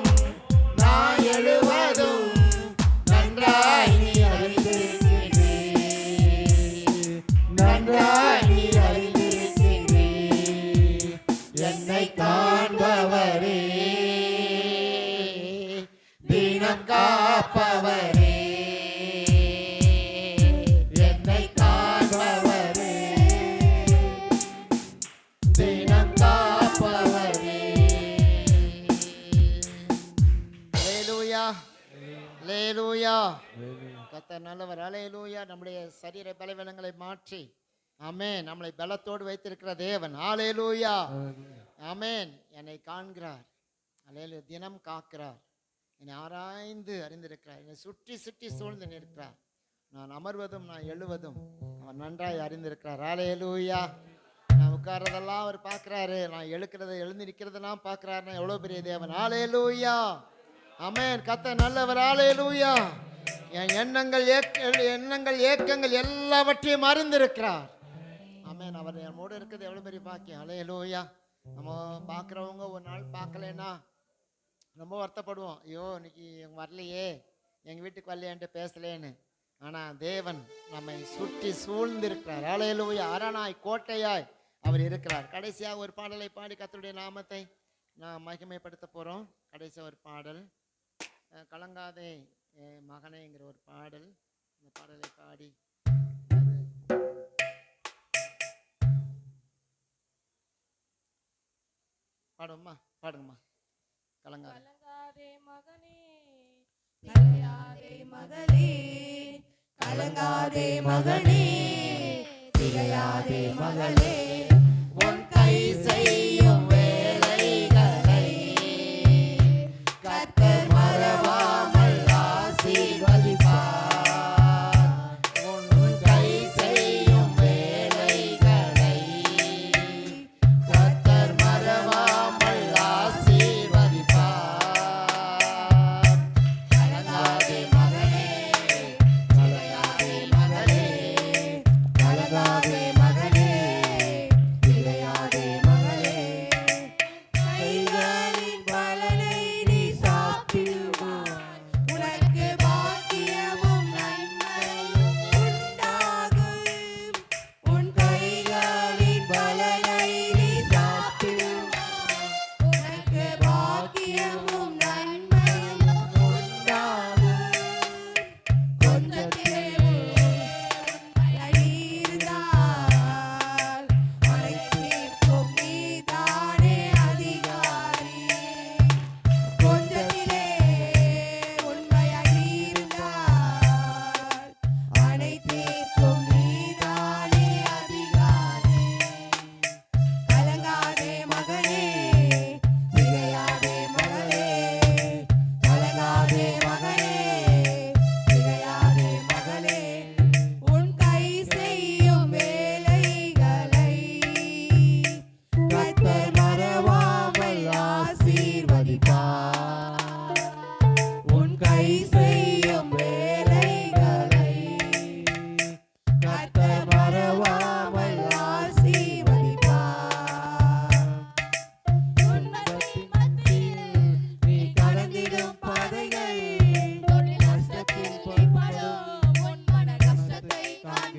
நான் எழுவதும் நன்றாய் நீ அறிந்திருக்கின்றீர், நன்றாய் நீ அறிந்திருக்கின்றீர். என்னை காண்பவரே, தினம் காப்பவரே, என்னை காண்பவரே, தினம் காப்பவரே. அல்லேலூயா, அல்லேலூயா. கர்த்தர் நல்லவர். அல்லேலூயா. நம்முடைய சரீர பலவீனங்களை மாற்றி ஆமென் நம்மளை பலத்தோடு வைத்திருக்கிற தேவன். அல்லேலூயா, ஆமென். என்னை காண்கிறார், அல்லேலூயா. தினம் காக்கிறார், என்னை ஆராய்ந்து அறிந்திருக்கிறார், என்னை சுற்றி சுற்றி சூழ்ந்து நிற்கிறார். நான் அமர்வதும் நான் எழுவதும் அவர் நன்றாய் அறிந்திருக்கிறார். அல்லேலூயா. நான் உட்கார்றதெல்லாம் அவர் பார்க்குறாரு, நான் எழுந்து நிற்கிறதெல்லாம் பார்க்குறாருன்னா எவ்வளோ பெரிய தேவன். அல்லேலூயா, ஆமென். கர்த்தர் நல்லவர். அல்லேலூயா. என் எண்ணங்கள் ஏக்கங்கள் எல்லாவற்றையும் அறிந்திருக்கிறார். ஆமென். அவர் நம்மோடு இருக்கிறது எவ்வளோ பெரிய பாக்கியம். அல்லேலூயா. நம்ம பார்க்குறவங்க ஒரு நாள் பார்க்கலன்னா ரொம்ப வருத்தப்படுவோம். ஐயோ இன்னைக்கு வரலையே, எங்கள் வீட்டுக்கு வரலையேன்ட்டு பேசலேன்னு. ஆனால் தேவன் நம்மை சுற்றி சூழ்ந்திருக்கிறார். அல்லேலூயா. அரணாய் கோட்டையாய் அவர் இருக்கிறார். கடைசியாக ஒரு பாடலை பாடி கர்த்தருடைய நாமத்தை நான் மகிமைப்படுத்த போகிறோம். கடைசி ஒரு பாடல், கலங்காதே மகனேங்கிற ஒரு பாடல். இந்த பாடலை பாடி பாடுமா, பாடுங்கம்மா. கலங்காதே மகனே, கலங்காதே மகளே, கலங்காதே மகனே, திகையாதே மகளே, உன் கை செய்யும் வேலைகளை கர்த்தர் மறவாமல் ஆசீர்வதிப்பார். உன் கை செய்யும் வேலைகளை கர்த்தர் மறவாமல் ஆசீர்வதிப்பார். கலங்காதே மகனே, கலங்காதே மகளே, கலங்காதே மகனே, திகையாதே மகளே,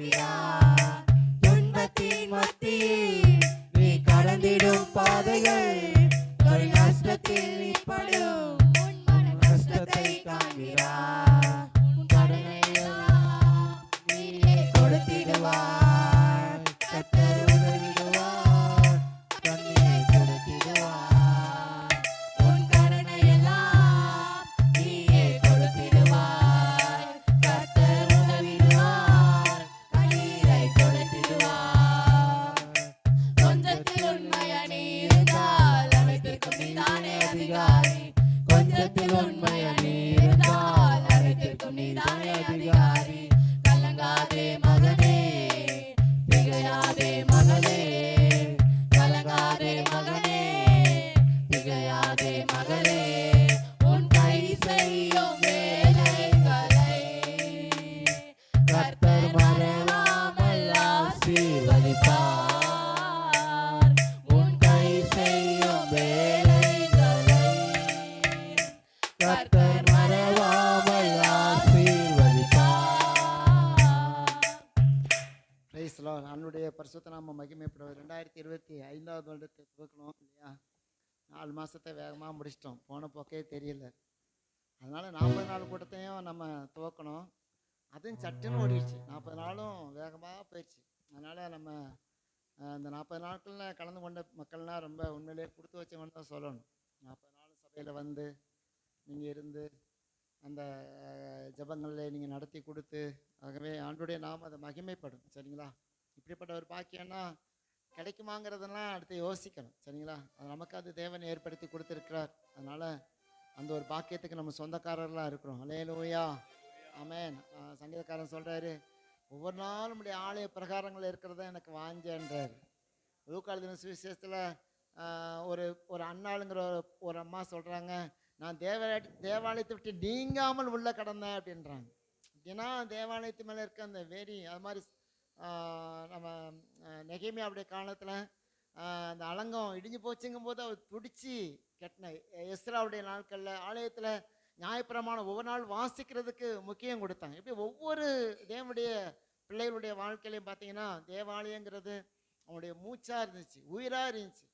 காண்கிறார். துன்பத்தின் மத்தியில் நீ கடந்திடும் பாதைகள், தொழில் நஷ்டத்தில் நீ படும் உன் மன கஷ்டத்தை காண்கிறார். உன் கடனை எல்லாம் நீயே கொடுத்திடுவார். கர்த்தர் உதவிடுவார், கண்ணீரை கொடுத்திடுவார். உன் கடனை எல்லாம் நீயே கொடுத்திடுவார். கர்த்தர் உதவிடுவார், கண்ணீரை கொடுத்திடுவார். கொஞ்சத்தில் உண்மையா நீ இருந்தால் அனைத்திற்கும் நீதானே அதிகாரி. கொஞ்சத்தில் உண்மையா நீ இருந்தால் அனைத்திற்கும் நீதானே அதிகாரி. கலங்காதே மகனே, திகையாதே மகளே. கலங்காதே மகனே, திகையாதே மகளே. உன் கை செய்யும் வேலைகளை கர்த்தர் மறவாமல் ஆசீர்வதிப்பார். உன் கை செய்யும் வேலைகளை கர்த்தர் மறவாமல் ஆசீர்வதிப்பார். Praise the Lord. அன்னுடைய பரிசுத்த நாம மகிமைப்படுவது. 2025 வருடத்தை துவக்கணும் இல்லையா? 4 மாசத்தை வேகமாக முடிச்சிட்டோம். போன போக்கே தெரியல. அதனால 40 நாள் கூட்டத்தையும் நம்ம துவக்கணும். அதுவும் சட்டுன்னு ஓடிடுச்சு. 40 நாளும் வேகமாக போயிடுச்சு. அதனால நம்ம இந்த 40 நாட்களில் கலந்து கொண்ட மக்கள்லாம் ரொம்ப உண்மையிலே கொடுத்து வச்சவங்கன்னு தான் சொல்லணும். 40 நாள் சபையில் வந்து நீங்கள் இருந்து அந்த ஜபங்களில் நீங்கள் நடத்தி கொடுத்து, ஆகவே ஆண்டுடைய நாம் அதை மகிமைப்படும். சரிங்களா? இப்படிப்பட்ட ஒரு பாக்கியம்னா கிடைக்குமாங்கிறதெல்லாம் அடுத்து யோசிக்கணும். சரிங்களா? அது நமக்கு அது தேவன் ஏற்படுத்தி கொடுத்துருக்கிறார். அதனால் அந்த ஒரு பாக்கியத்துக்கு நம்ம சொந்தக்காரர்களாக இருக்கிறோம். அல்லேலூயா, ஆமென். சங்கீதக்காரன் சொல்கிறாரு, ஒவ்வொரு நாளும் நம்முடைய ஆலய பிரகாரங்கள் இருக்கிறத எனக்கு வாஞ்சேன்றார். லூக்காஎழுதின சுவிசேஷத்தில் ஒரு அண்ணாளுங்கிற ஒரு அம்மா சொல்கிறாங்க, நான் தேவாலயத்தை விட்டு நீங்காமல் உள்ள கடந்தேன் அப்படின்றாங்க. ஏன்னா தேவாலயத்து மேலே இருக்க அந்த வெறி. அது மாதிரி நம்ம நெகேமியாவுடைய காலத்தில் அந்த அலங்கம் இடிஞ்சு போச்சுங்கும் போது அவர் துடிச்சு கெட்டின. எஸ்ராவுடைய நாட்களில் ஆலயத்தில் நியாயப்பிரமாணம் ஒவ்வொரு நாள் வாசிக்கிறதுக்கு முக்கியம் கொடுத்தாங்க. இப்படி ஒவ்வொரு தேவனுடைய பிள்ளைகளுடைய வாழ்க்கையிலையும் பார்த்தீங்கன்னா தேவாலயங்கிறது அவங்களுடைய மூச்சாக இருந்துச்சு, உயிராக இருந்துச்சு.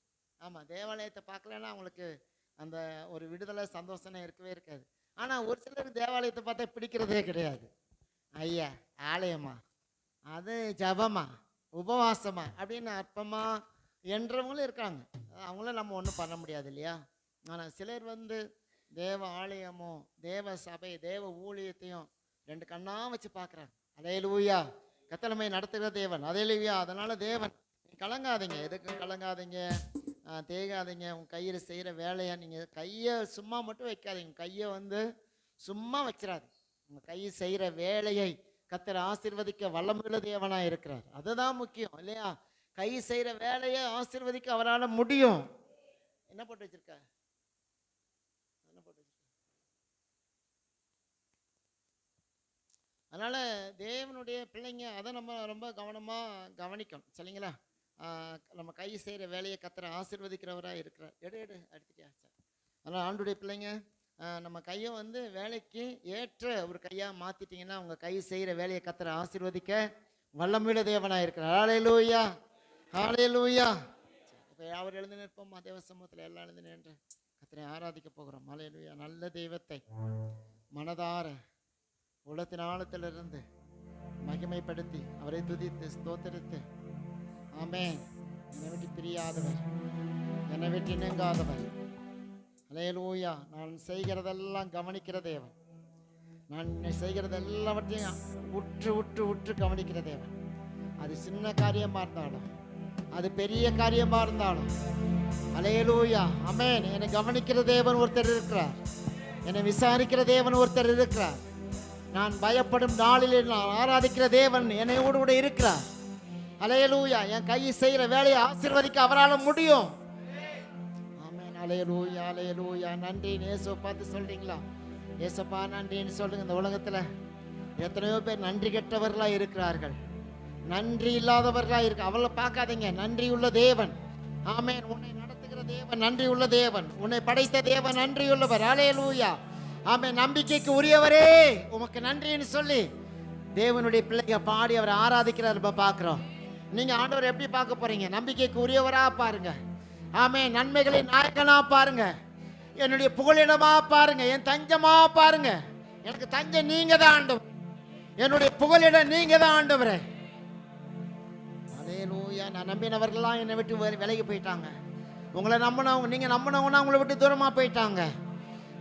ஆமாம், தேவாலயத்தை பார்க்கலன்னா அவங்களுக்கு அந்த ஒரு விடுதலை சந்தோஷம் இருக்கவே இருக்காது. ஆனால் ஒரு சிலருக்கு தேவாலயத்தை பார்த்தா பிடிக்கிறதே கிடையாது. ஐயா ஆலயமா, அது ஜபமா, உபவாசமா அப்படின்னு அற்பமா என்றவங்களும் இருக்காங்க. அவங்கள நம்ம ஒன்றும் பண்ண முடியாது இல்லையா? ஆனால் சிலர் வந்து தேவ ஆலயமும் தேவ சபை தேவ ஊழியத்தையும் 2 கண்ணா வச்சு பார்க்குறாங்க. அல்லேலூயா, கத்தலமை நடத்துகிற தேவன். அல்லேலூயா. அதனால தேவன், கலங்காதீங்க, எதுக்கும் கலங்காதீங்க, தேகாதீங்க. உங்கள் கையில் செய்கிற வேலையை நீங்கள் கையை சும்மா மட்டும் வைக்காதீங்க. கையை வந்து சும்மா வச்சிடாது. உங்கள் கை செய்கிற வேலையை கர்த்தர் ஆசீர்வதிக்க வல்லமையுள்ள தேவனாக இருக்கிறார். அதுதான் முக்கியம் இல்லையா? கை செய்கிற வேலையை ஆசீர்வதிக்க அவரால் முடியும். என்ன போட்டு வச்சிருக்க? என்ன போட்டு வச்சிருக்க? அதனால தேவனுடைய பிள்ளைங்க அதை நம்ம ரொம்ப கவனமாக கவனிக்கணும். சரிங்களா? நம்ம கை செய்கிற வேலையை கர்த்தர் ஆசீர்வதிக்கிறவராக இருக்கிறார். எடு எடுத்துட்டியா? சரி. அதனால் ஆண்டுடைய பிள்ளைங்க நம்ம கையை வந்து வேலைக்கு ஏற்ற ஒரு கையாக மாற்றிட்டிங்கன்னா உங்கள் கை செய்கிற வேலையை கர்த்தர் ஆசீர்வதிக்க வல்லமையுள்ள தேவனாக இருக்கிறார். ஹல்லேலூயா, ஹல்லேலூயா. இப்போ அவர் எழுந்து நிற்போமா? தேவ சமூகத்தில் எல்லாம் எழுந்து நின்று கர்த்தரை ஆராதிக்க போகிறோம். ஹல்லேலூயா. நல்ல தெய்வத்தை மனதார உள்ளத்தின் ஆழத்திலிருந்து மகிமைப்படுத்தி அவரை துதித்து ஸ்தோத்தரித்து, ஆமென், என்னை விட்டு பிரியாதவர், என்னை விட்டு இணங்காதவர். அல்லேலூயா. நான் செய்கிறதெல்லாம் கவனிக்கிற தேவன். நான் செய்கிறது எல்லாவற்றையும் உற்று உற்று உற்று கவனிக்கிற தேவன். அது சின்ன காரியமாக இருந்தாலும் அது பெரிய காரியமாக இருந்தாலும், அல்லேலூயா, ஆமென், என்னை கவனிக்கிற தேவன் ஒருத்தர் இருக்கிறார். என்னை விசாரிக்கிற தேவன் ஒருத்தர் இருக்கிறார். நான் பயப்படும் நாளில் நான் ஆராதிக்கிற தேவன் என்னையோடு கூட இருக்கிறார். அல்லேலூயா. என் கை செய்கிற வேலையை ஆசீர்வதிக்க அவரால் முடியும். ஆமென். அல்லேலூயா, அல்லேலூயா. நன்றி. இயேசுவை பார்த்து சொல்றீங்களா? இயேசுப்பா நன்றின்னு சொல்லுங்க. இந்த உலகத்தில் எத்தனையோ பேர் நன்றி கெட்டவர்களாக இருக்கிறார்கள், நன்றி இல்லாதவர்களாக இருக்கு. அவளை பார்க்காதீங்க. நன்றி உள்ள தேவன், ஆமென், உன்னை நடத்துகிற தேவன் நன்றி உள்ள தேவன், உன்னை படைத்த தேவன் நன்றி உள்ளவர். அல்லேலூயா, ஆமென். நம்பிக்கைக்கு உரியவரே உமக்கு நன்றின்னு சொல்லி தேவனுடைய பிள்ளைங்க பாடி அவரை ஆராதிக்கிறார் நம்ம பார்க்குறோம். நீங்கள் ஆண்டவர் எப்படி பார்க்க போறீங்க? நம்பிக்கைக்கு உரியவராக பாருங்க. ஆமே, நன்மைகளை நாயகனா பாருங்க, என்னுடைய புகழிடமா பாருங்க, என் தஞ்சமா பாருங்க. எனக்கு தஞ்சம் நீங்க தான் ஆண்டவர், என்னுடைய புகழிடம் நீங்க தான் ஆண்டவரே. அல்லேலூயா. நான் நம்பினவர்கள்லாம் என்னை விட்டு விலகி போயிட்டாங்க. உங்களை நம்பினவங்க, நீங்க நம்பினவங்கன்னா உங்களை விட்டு தூரமா போயிட்டாங்க.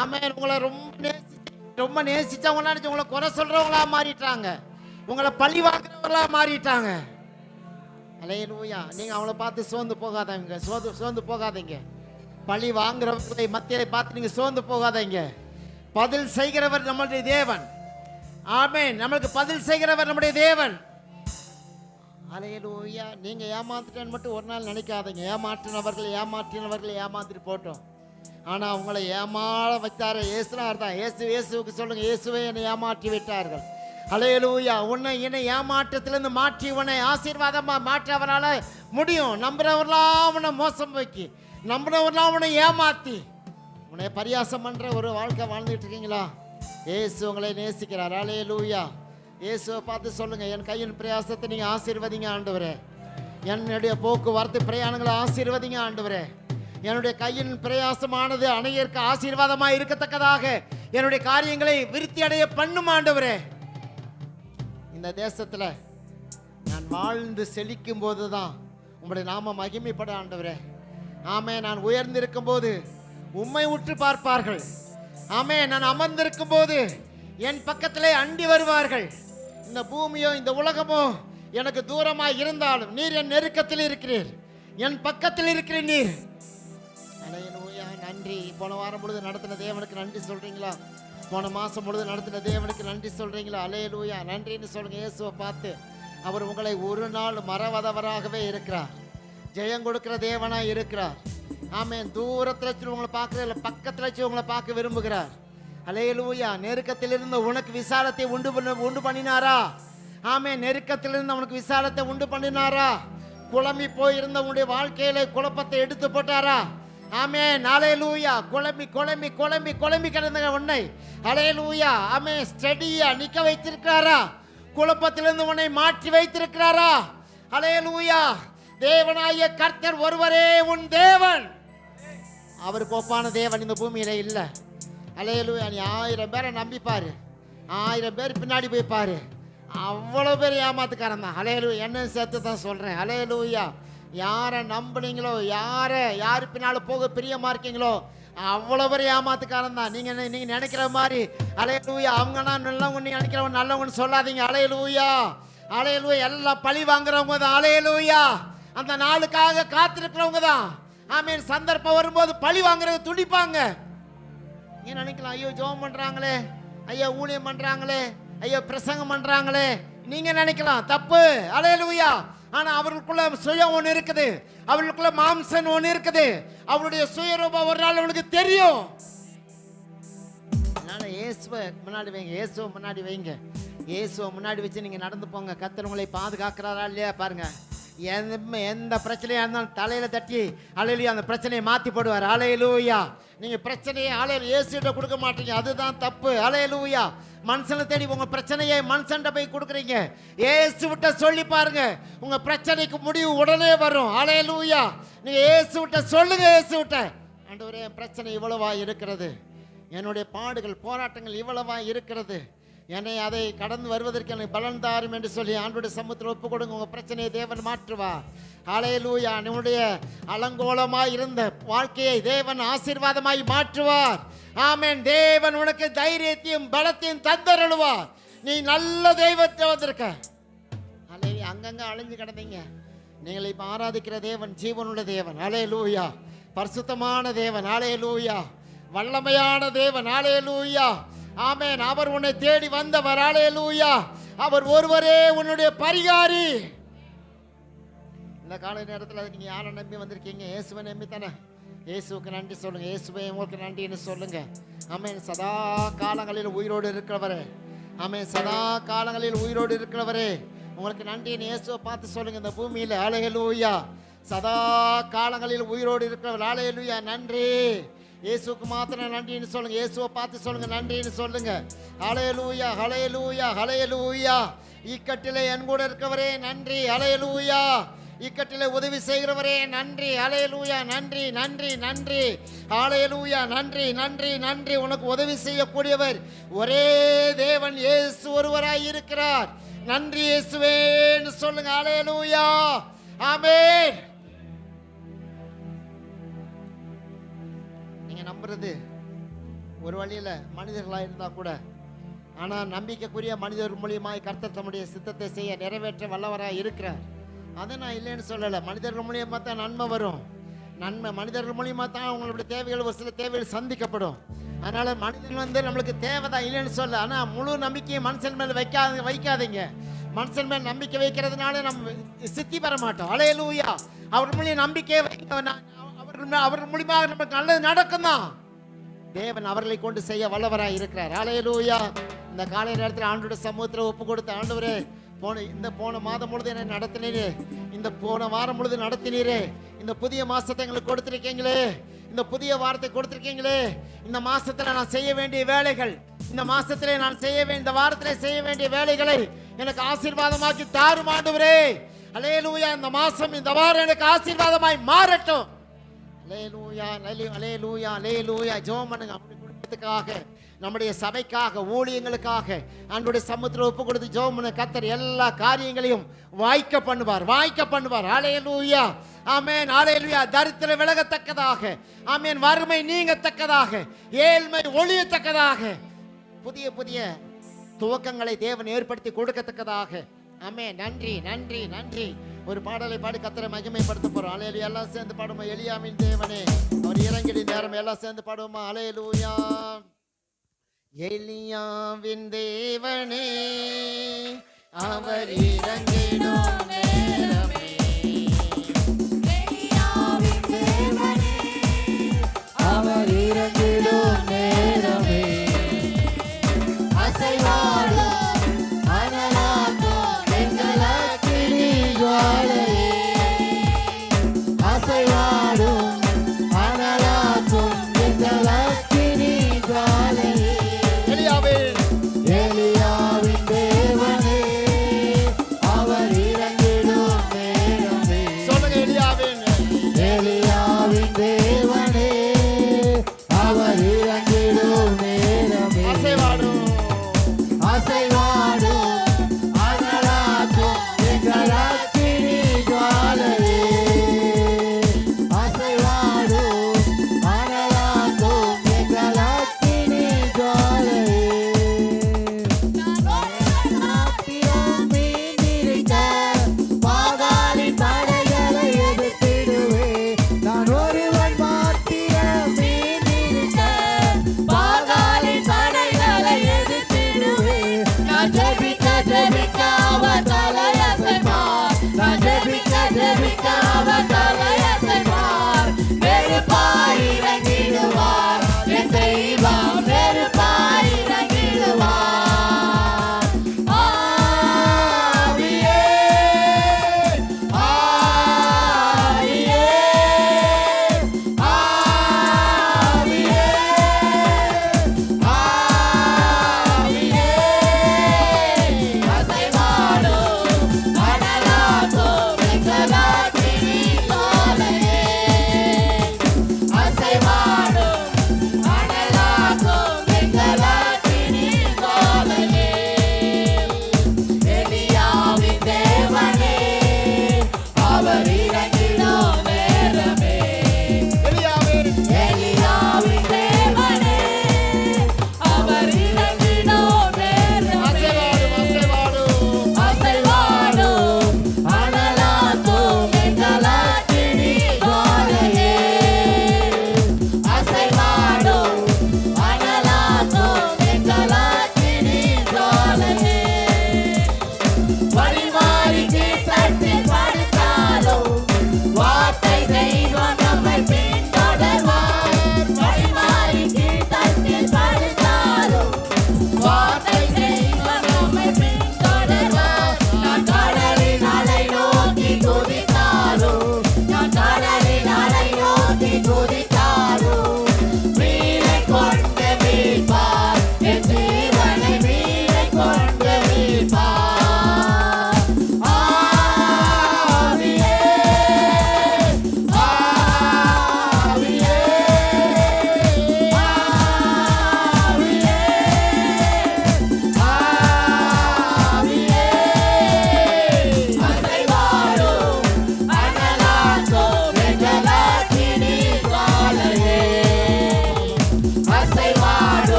ஆமே, உங்களை ரொம்ப நேசிச்சவங்க நினைச்சு உங்களை குறை சொல்றவங்களா மாறிட்டாங்க, உங்களை பழி வாங்குறவங்களா மாறிட்டாங்க. அல்லேலூயா. நீங்க அவங்கள பார்த்து சோர்ந்து போகாதீங்க. பழி வாங்குறவர்களை மத்தியிலே பார்த்து நீங்க சோர்ந்து போகாதீங்க. பதில் செய்கிறவர் நம்முடைய தேவன். ஆமென். நமக்கு பதில் செய்கிறவர் நம்முடைய தேவன். அல்லேலூயா. நீங்க ஏமாத்திட்டேன்னு மட்டும் ஒரு நாள் நினைக்காதீங்க. ஏமாற்றினவர்கள் ஏமாத்திட்டு போட்டோம். ஆனா உங்களை ஏமாற வைத்தாரு இயேசுனார் தான். இயேசுவுக்கு சொல்லுங்க, இயேசுவை என்னை ஏமாற்றி விட்டார்கள். அல்லேலூயா. உன்னை என்னை ஏமாற்றத்திலிருந்து மாற்றி உன்னை ஆசீர்வாதமா மாற்ற அவரால் முடியும். நம்புறவர்களாம் உன்னை மோசம் வைக்கி, நம்புறவர்களாம் உன்னை ஏமாத்தி உன்னை பரியாசம் பண்ற ஒரு வாழ்க்கை வாழ்ந்துட்டு இருக்கீங்களா? இயேசு உங்களை நேசிக்கிறார். அல்லேலூயா. இயேசுவை பார்த்து சொல்லுங்க, என் கையின் பிரயாசத்தை நீங்க ஆசீர்வதிங்க ஆண்டவரே. என்னுடைய போக்குவரத்து பிரயாணங்களை ஆசீர்வதிங்க ஆண்டவரே. என்னுடைய கையின் பிரயாசமானது அநேகருக்கு ஆசீர்வாதமாக இருக்கத்தக்கதாக என்னுடைய காரியங்களை விருத்தி அடைய பண்ணும் ஆண்டவரே. இந்த தேசத்துல நான் வாழ்ந்து செழிக்கும் போதுதான் உங்களுடைய நாம மகிமைப்பட ஆண்டவரே. ஆமே, நான் உயர்ந்திருக்கும் போது உம்மை உற்று பார்ப்பார்கள். ஆமே, நான் அமர்ந்திருக்கும் போது என் பக்கத்திலே அண்டி வருவார்கள். இந்த பூமியோ இந்த உலகமோ எனக்கு தூரமாக இருந்தாலும் நீர் என் நெருக்கத்தில் இருக்கிறீர், என் பக்கத்தில் இருக்கிற நீர். அல்லேலூயா. நன்றி. போன வாரம் பொழுது நடத்தின தேவனுக்கு நன்றி சொல்றீங்களா? போன மாசம் பொழுது நடத்தின தேவனுக்கு நன்றி சொல்றீங்களா? அல்லேலூயா. நன்றின்னு சொல்லுங்க. இயேசுவை பார்த்து அவர் உங்களை ஒரு நாள் மறவாதவராகவே இருக்கிறார். ஜெயம் கொடுக்கிற தேவனா இருக்கிறார். ஆமென். தூரத்தில் வச்சு உங்களை பார்க்கற இல்லை, பக்கத்தில் வச்சு உங்களை பார்க்க விரும்புகிறார். அல்லேலூயா. நெருக்கத்திலிருந்து உனக்கு விசாலத்தை உண்டு பண்ணினாரா? ஆமே, நெருக்கத்திலிருந்து அவனுக்கு விசாலத்தை உண்டு பண்ணினாரா? குழம்பி போயிருந்த உன்னுடைய வாழ்க்கையில குழப்பத்தை எடுத்து போட்டாரா? ஆமே, அல்லேலூயா. குழம்பி கிடந்த உன்னை அல்லேலூயா ஆமே ஸ்டடியா நிக்க வைத்திருக்கிறாரா? குழப்பத்திலிருந்து உன்னை மாற்றி வைத்திருக்கிறாரா? அல்லேலூயா. தேவனாய கர்த்தர் ஒருவரே உன் தேவன். அவருக்கு ஒப்பான தேவன் இந்த பூமியில இல்ல. அல்லேலூயா. நீ 1000 பேரை நம்பிப்பாரு, 1000 பேர் பின்னாடி போய் பாரு, அவ்வளவு பேர் ஏமாத்துக்காரன் தான். அல்லேலூயா. என்ன சேர்த்து தான் சொல்றேன். அல்லேலூயா. யாரை நம்புனீங்களோ, யாரு பின்னால போக பிரியமா இருக்கீங்களோ அவ்வளவு பேர் ஏமாத்துக்காரன் தான். நீங்க நினைக்கிற மாதிரி அல்லேலூயா அவங்கன்னா நல்லவங்க, நீங்க நினைக்கிறவங்க நல்லவங்கன்னு சொல்லாதீங்க. அல்லேலூயா. அல்லேலூயா. எல்லாம் பழி வாங்குறவங்க தான். அல்லேலூயா. அந்த நாளுக்காக காத்திருக்கிறவங்க தான். ஆமீன். சந்தர்ப்பம் வரும்போது பழி வாங்குறது துடிப்பாங்க. நீங்க நினைக்கலாம், ஐயோ ஜெபம் பண்றாங்களே, ஐயோ ஊழியம் பண்றாங்களே, ஐயோ பிரசங்கம் பண்றாங்களே, நீங்க நினைக்கலாம் தப்பு. அல்லேலூயா. ஆனா அவர்களுக்குள்ள சுயம் ஒன்று இருக்குது, அவர்களுக்குள்ள மாம்சன் ஒன்று இருக்குது, அவருடைய சுயரூபம் ஒரு நாள் அவனுக்கு தெரியும். அதனால இயேசுவை முன்னாடி வைங்க, இயேசுவை முன்னாடி வைங்க. இயேசுவை முன்னாடி வச்சு நீங்க நடந்து போங்க. கர்த்தர் உங்களை பாதுகாக்கிறாரா இல்லையா பாருங்க. எந்த பிரச்சனையா இருந்தாலும் தலையில தட்டி அல்லேலூயா அந்த பிரச்சனையை மாத்தி போடுவார். அல்லேலூயா. நீங்க பிரச்சனையை இயேசுகிட்ட கொடுக்க மாட்டீங்க, அதுதான் தப்பு. அல்லேலூயா. மனுஷனை தேடி உங்க பிரச்சனையை மனுஷன்ட்ட போய் கொடுக்குறீங்க. இயேசுவிட்ட சொல்லி பாருங்க, உங்க பிரச்சனைக்கு முடிவு உடனே வரும். அல்லேலூயா. நீங்க இயேசுவிட்ட சொல்லுங்க, இயேசுவிட்ட ஆண்டவரே என் பிரச்சனை இவ்வளவா இருக்கிறது, என்னுடைய பாடுகள் போராட்டங்கள் இவ்வளவா இருக்கிறது, என்னை அதை கடந்து வருவதற்கு எனக்கு பலன் தாரும் என்று சொல்லி ஆண்டவருடைய சமூகத்தில் ஒப்பு கொடுங்க. உங்க பிரச்சனையை தேவன் மாற்றுவார். அல்லேலூயா. நம்முடைய அலங்கோலமாய் இருந்த வாழ்க்கையை தேவன் ஆசீர்வாதமாய் மாற்றுவார். ஆமென். தேவன் உனக்கு தைரியத்தையும் பலத்தையும் தந்தருளுவார். நீ நல்ல தெய்வத்தை வந்திருக்க. அல்லேலூயா. அங்கங்க அழிஞ்சு கிடந்தீங்க, நீங்கள் இப்ப ஆராதிக்கிற தேவன் ஜீவனுள்ள தேவன். அல்லேலூயா. பரிசுத்தமான தேவன். அல்லேலூயா. வல்லமையான தேவன். அல்லேலூயா. ஆமென். அவர் உன்னை தேடி வந்தவர். அல்லேலூயா. அவர் ஒருவரே உன்னுடைய பரிகாரி. இந்த காலை நேரத்தில் நீங்க யாரை நம்பி வந்திருக்கீங்க? இயேசுவை நம்பி தானே. இயேசுவுக்கு நன்றி சொல்லுங்க. இயேசுவை உங்களுக்கு நன்றின்னு சொல்லுங்க. ஆமென். சதா காலங்களில் உயிரோடு இருக்கிறவரே, ஆமென், சதா காலங்களில் உயிரோடு இருக்கிறவரே உங்களுக்கு நன்றின்னு இயேசுவை பார்த்து சொல்லுங்க. இந்த பூமியில் அல்லேலூயா சதா காலங்களில் உயிரோடு இருக்கிறவர். அல்லேலூயா. நன்றி. இயேசுக்கு மாத்திரம் நன்றின்னு சொல்லுங்க. இயேசுவை பார்த்து சொல்லுங்க, நன்றின்னு சொல்லுங்க. ஹல்லேலூயா, ஹல்லேலூயா, ஹல்லேலூயா. இக்கட்டிலே என் கூட இருக்கவரே நன்றி. ஹல்லேலூயா. இக்கட்டிலே உதவி செய்கிறவரே நன்றி. ஹல்லேலூயா. நன்றி, நன்றி, நன்றி. ஹல்லேலூயா. நன்றி, நன்றி, நன்றி. உனக்கு உதவி செய்யக்கூடியவர் ஒரே தேவன் இயேசு ஒருவராய் இருக்கிறார். நன்றி இயேசுவேன்னு சொல்லுங்க. ஹல்லேலூயா. ஆமென். நீங்க நம்புறது ஒரு வழியில மனிதர்களா இருந்தா கூட, ஆனா நம்பிக்கைக்குரிய மனிதர் மூலியமாய் கர்த்தர் தம்முடைய சித்தத்தை செய்ய நிறைவேற்ற வல்லவராய் இருக்கிறார். அதை நான் இல்லைன்னு சொல்லலை. மனிதர்கள் மூலியமாக தான் நன்மை வரும். நன்மை மனிதர்கள் மூலியமாக தான் அவங்களுடைய தேவைகள், ஒரு சில தேவைகள் சந்திக்கப்படும். அதனால மனிதர்கள் நம்மளுக்கு தேவைதான், இல்லைன்னு சொல்ல. ஆனால் முழு நம்பிக்கையை மனுஷன் மேலே வைக்காதீங்க. மனுஷன் மேல் நம்பிக்கை வைக்கிறதுனால நம்ம சித்தி பெற மாட்டோம். ஹல்லேலூயா. அவர் மூலியம் நம்பிக்கை அவர் மூலியமாக நமக்கு நல்லது நடக்கும் தான். தேவன் அவர்களை கொண்டு செய்ய வல்லவராய் இருக்கிறார். ஹல்லேலூயா. இந்த காலை நேரத்தில் ஆண்டோட சமூகத்தில் ஒப்பு கொடுத்த ஆண்டவரே, போன மாதம் முழுது என்னை நடத்தினீரே, இந்த போன வாரம் முழுது நடத்தினீரே, இந்த புதிய மாசத்தை எங்களுக்கு கொடுத்திருக்கீங்களே, இந்த புதிய வாரத்தை கொடுத்திருக்கீங்களே, இந்த மாசத்துல நான் செய்ய வேண்டிய வேலைகள், இந்த மாசத்திலே நான் இந்த வாரத்திலே செய்ய வேண்டிய வேலைகளை எனக்கு ஆசீர்வாதமாக்கி தாரும் ஆண்டவரே. ஹல்லேலூயா. இந்த மாசம், இந்த வாரம் எனக்கு ஆசீர்வாதமாய் மாறட்டும். ஹல்லேலூயா, ஹல்லேலூயா, ஹல்லேலூயா. ஜெபம் பண்ணுங்க. நம்முடைய குடும்பத்துக்காக, நம்முடைய சபைக்காக, ஊழியங்களுக்காக ஆண்டவருடைய சமூகத்தில் ஒப்பு கொடுத்து ஜெபம் பண்ண கர்த்தர் எல்லா காரியங்களையும் வாய்க்க பண்ணுவார். ஹல்லேலூயா. ஆமென். ஹல்லேலூயா. தரித்திரம் விலகத்தக்கதாக, ஆமென், வறுமை நீங்கத்தக்கதாக, ஏழ்மை ஒழியத்தக்கதாக, புதிய புதிய துவக்கங்களை தேவன் ஏற்படுத்தி கொடுக்கத்தக்கதாக. ஆமென். நன்றி, நன்றி, நன்றி. ஒரு பாடலை பாடி கர்த்தரை மகிமைப்படுத்த போறோம். ஹல்லேலூயா. எல்லாம் சேர்ந்து பாடுமா. எலியாவின் தேவனே அவர் இறங்கிட நேரம். எல்லாம் சேர்ந்து பாடுவோமா. ஹல்லேலூயா. எலியாவின் தேவனே அவர் இறங்கிடும் நேரமே, எலியாவின் தேவனே அவர் இறங்கிடும் நேரமே, அசைவாடும் அனலாக்கும் எங்கள் அக்கினி ஜுவாலையே, அசைவாடும் அனலாக்கும் எங்கள் அக்கினி ஜுவாலையே. எலியாவின் தேவனே அவர்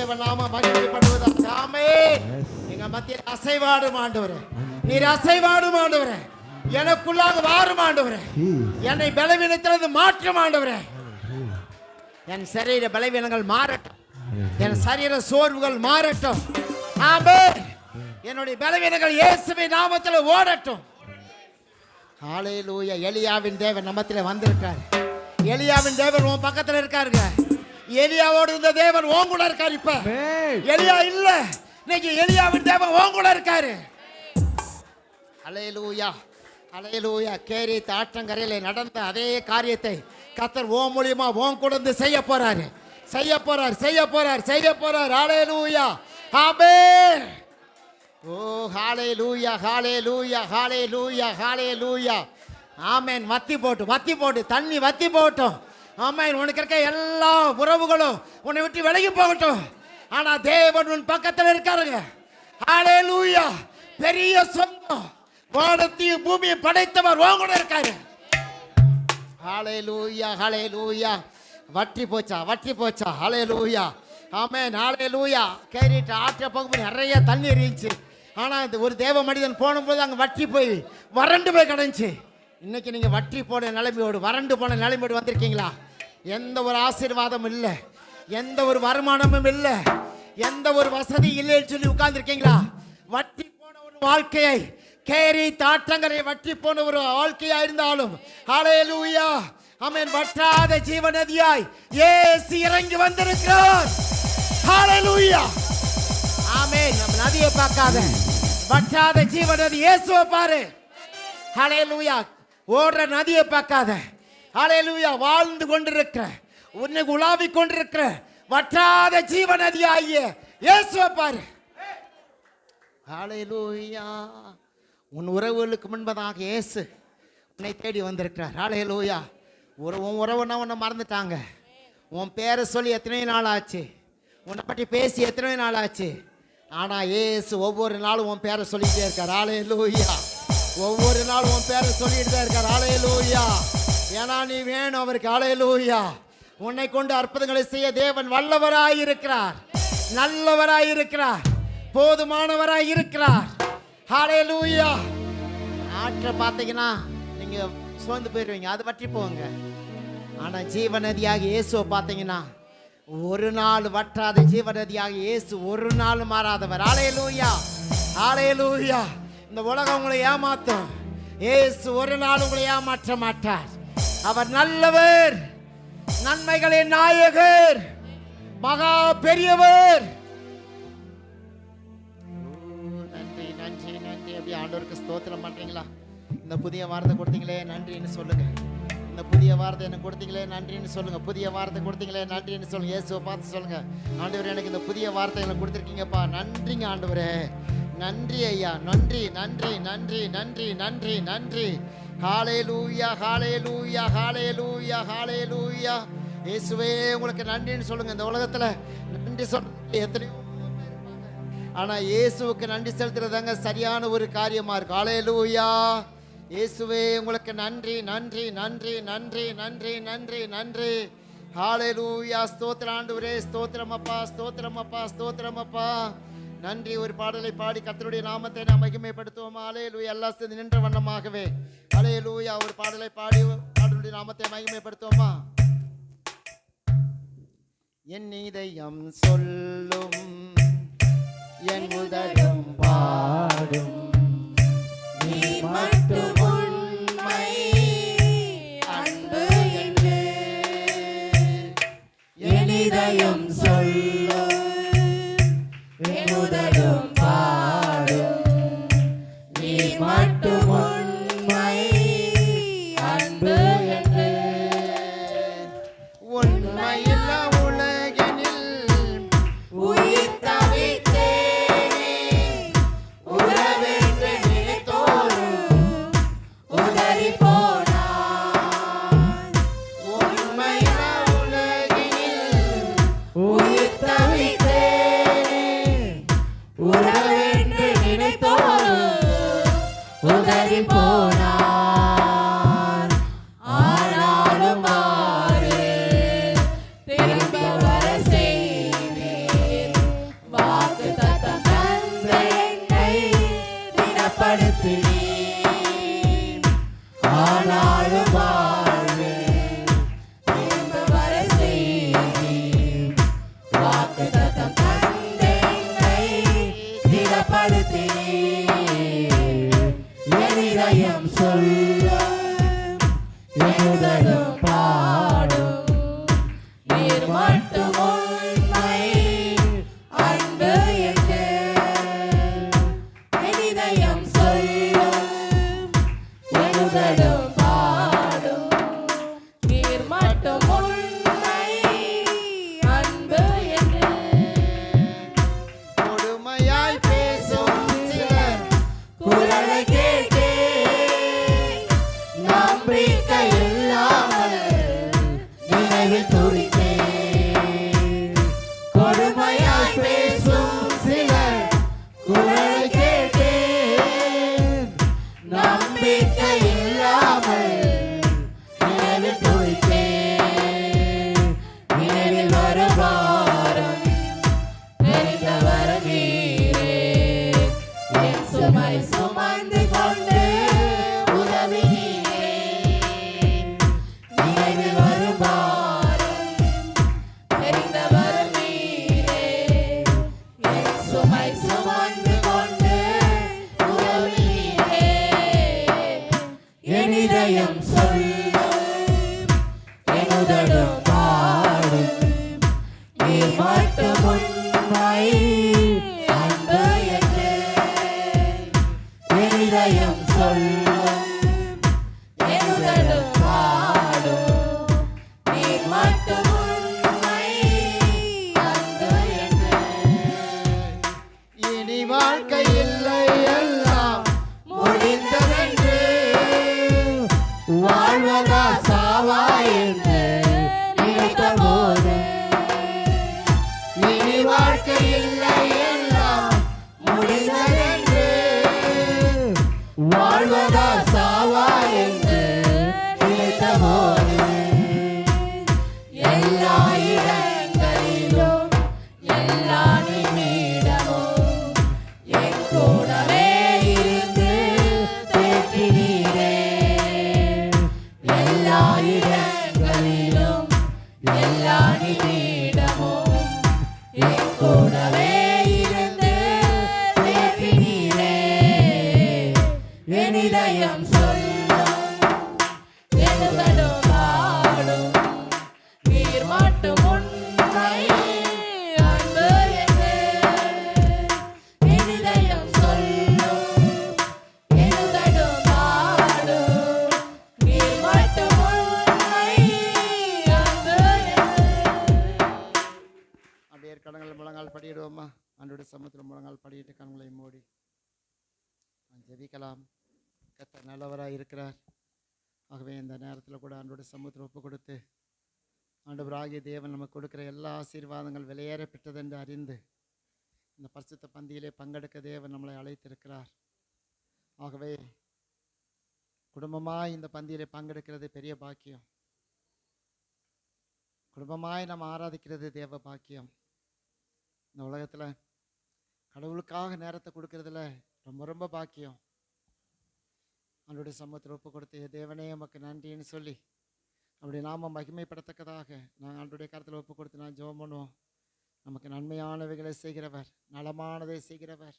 தேவ நாம மகிமைப்படுவதாக. ஆமென். எங்க மத்தியில் அசைவாடும் ஆண்டவரே, நீர் அசைவாடும் ஆண்டவரே, எனக்குள்ளாக வாரும் ஆண்டவரே, என்னை பலவீனத்திலிருந்து மாற்றும் ஆண்டவரே. என் சரீர பலவீனங்கள் மாறட்டும், என் சரீர சோர்வுகள் மாறட்டும். ஆமென். என்னுடைய பலவீனங்கள் இயேசுவின் நாமத்தில் ஓடட்டும். ஹல்லேலூயா. எலியாவின் தேவன் நம்மத்தில் வந்திருக்கார். எலியாவின் தேவன் உன் பக்கத்தில் இருக்காருங்க. எலியாவோடு இருந்த தேவன் உன் கூட இருக்காரு. இப்ப எலியா இல்ல, இன்னைக்கு எலியாவின் தேவன் உன் கூட இருக்காரு. ஹல்லேலூயா, ஹல்லேலூயா. கேரி ஆற்றங்கரையில நடந்த அதே காரியத்தை கர்த்தர் ஓ மூலியமா உன் கூட இருந்து செய்ய போறாரு, செய்ய போறார், செய்ய போறார், செய்ய போறார். ஹல்லேலூயா. ஆமென். ஓ ஹல்லேலூயா, ஹல்லேலூயா, ஹல்லேலூயா, ஹல்லேலூயா. ஆமென். வத்தி போட்டு தண்ணி வத்தி போட்டும். ஆமென். உனக்கு இருக்க எல்லா உறவுகளும் உன்னை விட்டு விலகி போகட்டும். ஆனா தேவன் உன் பக்கத்தில் இருக்காருங்க. ஹல்லேலூயா. பெரிய சொந்தம், வானத்தையும் பூமியை படைத்தவர் உன் கூட இருக்காரு. ஹல்லேலூயா, ஹல்லேலூயா. வற்றி போச்சா? ஹல்லேலூயா. ஆமென். ஹல்லேலூயா. கேரிட்டு ஆற்ற போகும்போது நிறைய தண்ணி இருந்துச்சு. ஆனால் இந்த ஒரு தேவ மனிதன் போனும்போது அங்கே வற்றி போய் வறண்டு போய் கிடந்துச்சு. இன்னைக்கு நீங்கள் வற்றி போன நிலைமையோடு, வறண்டு போன நிலைமையோடு வந்திருக்கீங்களா? எந்த ஒரு ஆசீர்வாதமும் இல்லை, எந்த ஒரு வருமானமும் இல்லை, எந்த ஒரு வசதி இல்லைன்னு சொல்லி உட்கார்ந்துருக்கீங்களா? வற்றி போன ஒரு வாழ்க்கையை, கேரி தாற்றங்கரை வற்றி போன ஒரு வாழ்க்கையா இருந்தாலும் ஹல்லேலூயா, ஆமென், வற்றாத ஜீவ நதியாய் இயேசு இறங்கி வந்திருக்கிறார். ஹல்லேலூயா. ஆமென். நம்ம நதியை பார்க்காத, வற்றாத ஜீவ நதி இயேசுவை பாரு. ஹல்லேலூயா. ஓடுற நதியை பார்க்காத, ஹல்லேலூயா, வாழ்ந்து கொண்டிருக்கிற, உன்னை உலாவிக் கொண்டிருக்கிற வற்றாத ஜீவ நதியாகிய இயேசுவை பாரு. ஹல்லேலூயா. உன் உறவுகளுக்கு முன்பதாக இயேசு உன்னை தேடி வந்திருக்கிறார். ஹல்லேலூயா. உன் உறவுன்னா உன்னை மறந்துட்டாங்க. உன் பேரை சொல்லி எத்தனை நாள் ஆச்சு, உன்னை பற்றி பேசி எத்தனை நாள் ஆச்சு. ஆனால் இயேசு ஒவ்வொரு நாளும் உன் பேரை சொல்லிகிட்டே இருக்கார். ஹல்லேலூயா. ஒவ்வொரு நாளும் உன் பேரை சொல்லிட்டு தான் இருக்கார். ஹல்லேலூயா. ஏன்னா நீ வேணும் அவருக்கு. ஹல்லேலூயா. உன்னை கொண்டு அற்புதங்களை செய்ய தேவன் வல்லவராய் இருக்கிறார், நல்லவராய் இருக்கிறார், போதுமானவராய் இருக்கிறார். ஹல்லேலூயா. ஆற்றை பார்த்தீங்கன்னா நீங்க சோர்ந்து போயிடுவீங்க, அது வற்றி போங்க. ஆனா ஜீவநதியாக இயேசுவை பார்த்தீங்கன்னா ஒரு நாள் வற்றாத ஜீவநதியாக இயேசு ஒரு நாள் மாறாதவர். ஹல்லேலூயா, ஹல்லேலூயா. இந்த உலகம் உங்களை ஏமாத்தும், இயேசு ஒரு நாள் உங்களை ஏமாற்ற மாட்டார். அவர் நல்லவர், நன்மைகளின் நாயகர், மகா பெரியவர். நன்றி நன்றி நன்றி. அப்படி ஆண்டவருக்கு ஸ்தோத்திரம் பண்றீங்களா? இந்த புதிய வார்த்தை கொடுத்தீங்களே நன்றின்னு சொல்லுங்க. இந்த புதிய வார்த்தை எனக்கு கொடுத்தீங்களே நன்றின்னு சொல்லுங்க. புதிய வார்த்தை கொடுத்தீங்களே நன்றின்னு சொல்லுங்க. இயேசுவை பார்த்து சொல்லுங்க, ஆண்டவரே எனக்கு இந்த புதிய வார்த்தை எனக்கு கொடுத்துருக்கீங்கப்பா, நன்றிங்க ஆண்டவரே, நன்றி ஐயா, நன்றி நன்றி நன்றி நன்றி நன்றி நன்றி. ஹல்லேலூயா ஹல்லேலூயா ஹல்லேலூயா ஹல்லேலூயா. இயேசுவே உங்களுக்கு நன்றின்னு சொல்லுங்க. இந்த உலகத்துல நன்றி சொல்றது எத்தனையோ பேர் இருப்பாங்க, ஆனா இயேசுவுக்கு நன்றி செலுத்துறதாங்க சரியான ஒரு காரியமா இருக்கு. ஹல்லேலூயா. இயேசுவே உங்களுக்கு நன்றி நன்றி நன்றி நன்றி நன்றி நன்றி நன்றி. ஹல்லேலூயா. ஸ்தோத்திரம் ஆண்டவரே, ஸ்தோத்திரம் அப்பா, ஸ்தோத்திரம் அப்பா, ஸ்தோத்திரம் அப்பா. நன்றி. ஒரு பாடலை பாடி கர்த்தருடைய நாமத்தை நாம் மகிமைப்படுத்துவோமா? ஹல்லேலூயா. எல்லாம் சேர்ந்து நின்ற வண்ணமாகவே ஹல்லேலூயா ஒரு பாடலை பாடி கர்த்தருடைய நாமத்தை மகிமைப்படுத்துவோமா? என் இதயம் சொல்லும், என் உதடும் பாடும், நீ மட்டும் உண்மை அன்பு என்று என் இதயம் சொல்லும், என் உதடும் பாடும், நீ மட்டும் உண்மை அன்பு என்று. உண்மையில்ல உலகினில் உயிர் உண்மை அன்பு என்று என் இதயம் சொல்லும் என் உதடும் பாடும் நீர் மட்டும் உண்மை அன்பு என்று இனி வாழ்க்கை இல்லை எல்லாம் முடிந்ததென்று வாழ்வதா சாவா என்று நினைத்த போது இனி வாழ்க்கை இல்லை எல்லாம் முடிந்ததென்று வாழ்வதா சாவா என்று நினைத்த போது எல்லா இடங்களிலும் எல்லா நிமிடமும் என் கூடவே இருந்து தேற்றினீரே எல்லா இடங்களிலும் எல்லா நிமிடமும் என் கூடவே இருந்து தேற்றினீரே என் இதயம் சொல்லும் என் உதடும் பாடும் நீர் மட்டும் உண்மை அன்பு என்று என் இதயம் சொல்லும் என் உதடும் பாடும் நீர் மட்டும் உண்மை அன்பு என்று அப்படியே கடங்கள் முழங்கால் படியிடுவோமா? ஆண்டோட சமூகத்தில் முழங்கால் படியிட்டு கண்களை மூடி நாம் ஜெபிக்கலாம். கர்த்தர் நல்லவராக இருக்கிறார். ஆகவே இந்த நேரத்தில் கூட ஆண்டோட சமூகத்தில் ஒப்பு கொடுத்து ஆண்டவராகிய தேவன் நமக்கு கொடுக்கிற எல்லா ஆசீர்வாதங்கள் விலையேறப்பட்டது என்று அறிந்து இந்த பரிசுத்த பந்தியிலே பங்கெடுக்க தேவன் நம்மளை அழைத்திருக்கிறார். ஆகவே குடும்பமாய் இந்த பந்தியிலே பங்கெடுக்கிறது பெரிய பாக்கியம். குடும்பமாய் நம்ம ஆராதிக்கிறது தேவ பாக்கியம். இந்த உலகத்தில் கடவுளுக்காக நேரத்தை கொடுக்கறதுல ரொம்ப ரொம்ப பாக்கியம். அவனுடைய சமூகத்தில் ஒப்பு கொடுத்து தேவனே நமக்கு நன்றின்னு சொல்லி அப்படி நாம மகிமைப்படத்தக்கதாக நான் ஆண்டுடைய கருத்தில் ஒப்பு கொடுத்து நான் ஜெபம் பண்ணுவோம். நமக்கு நன்மையானவைகளை செய்கிறவர், நலமானதை செய்கிறவர்,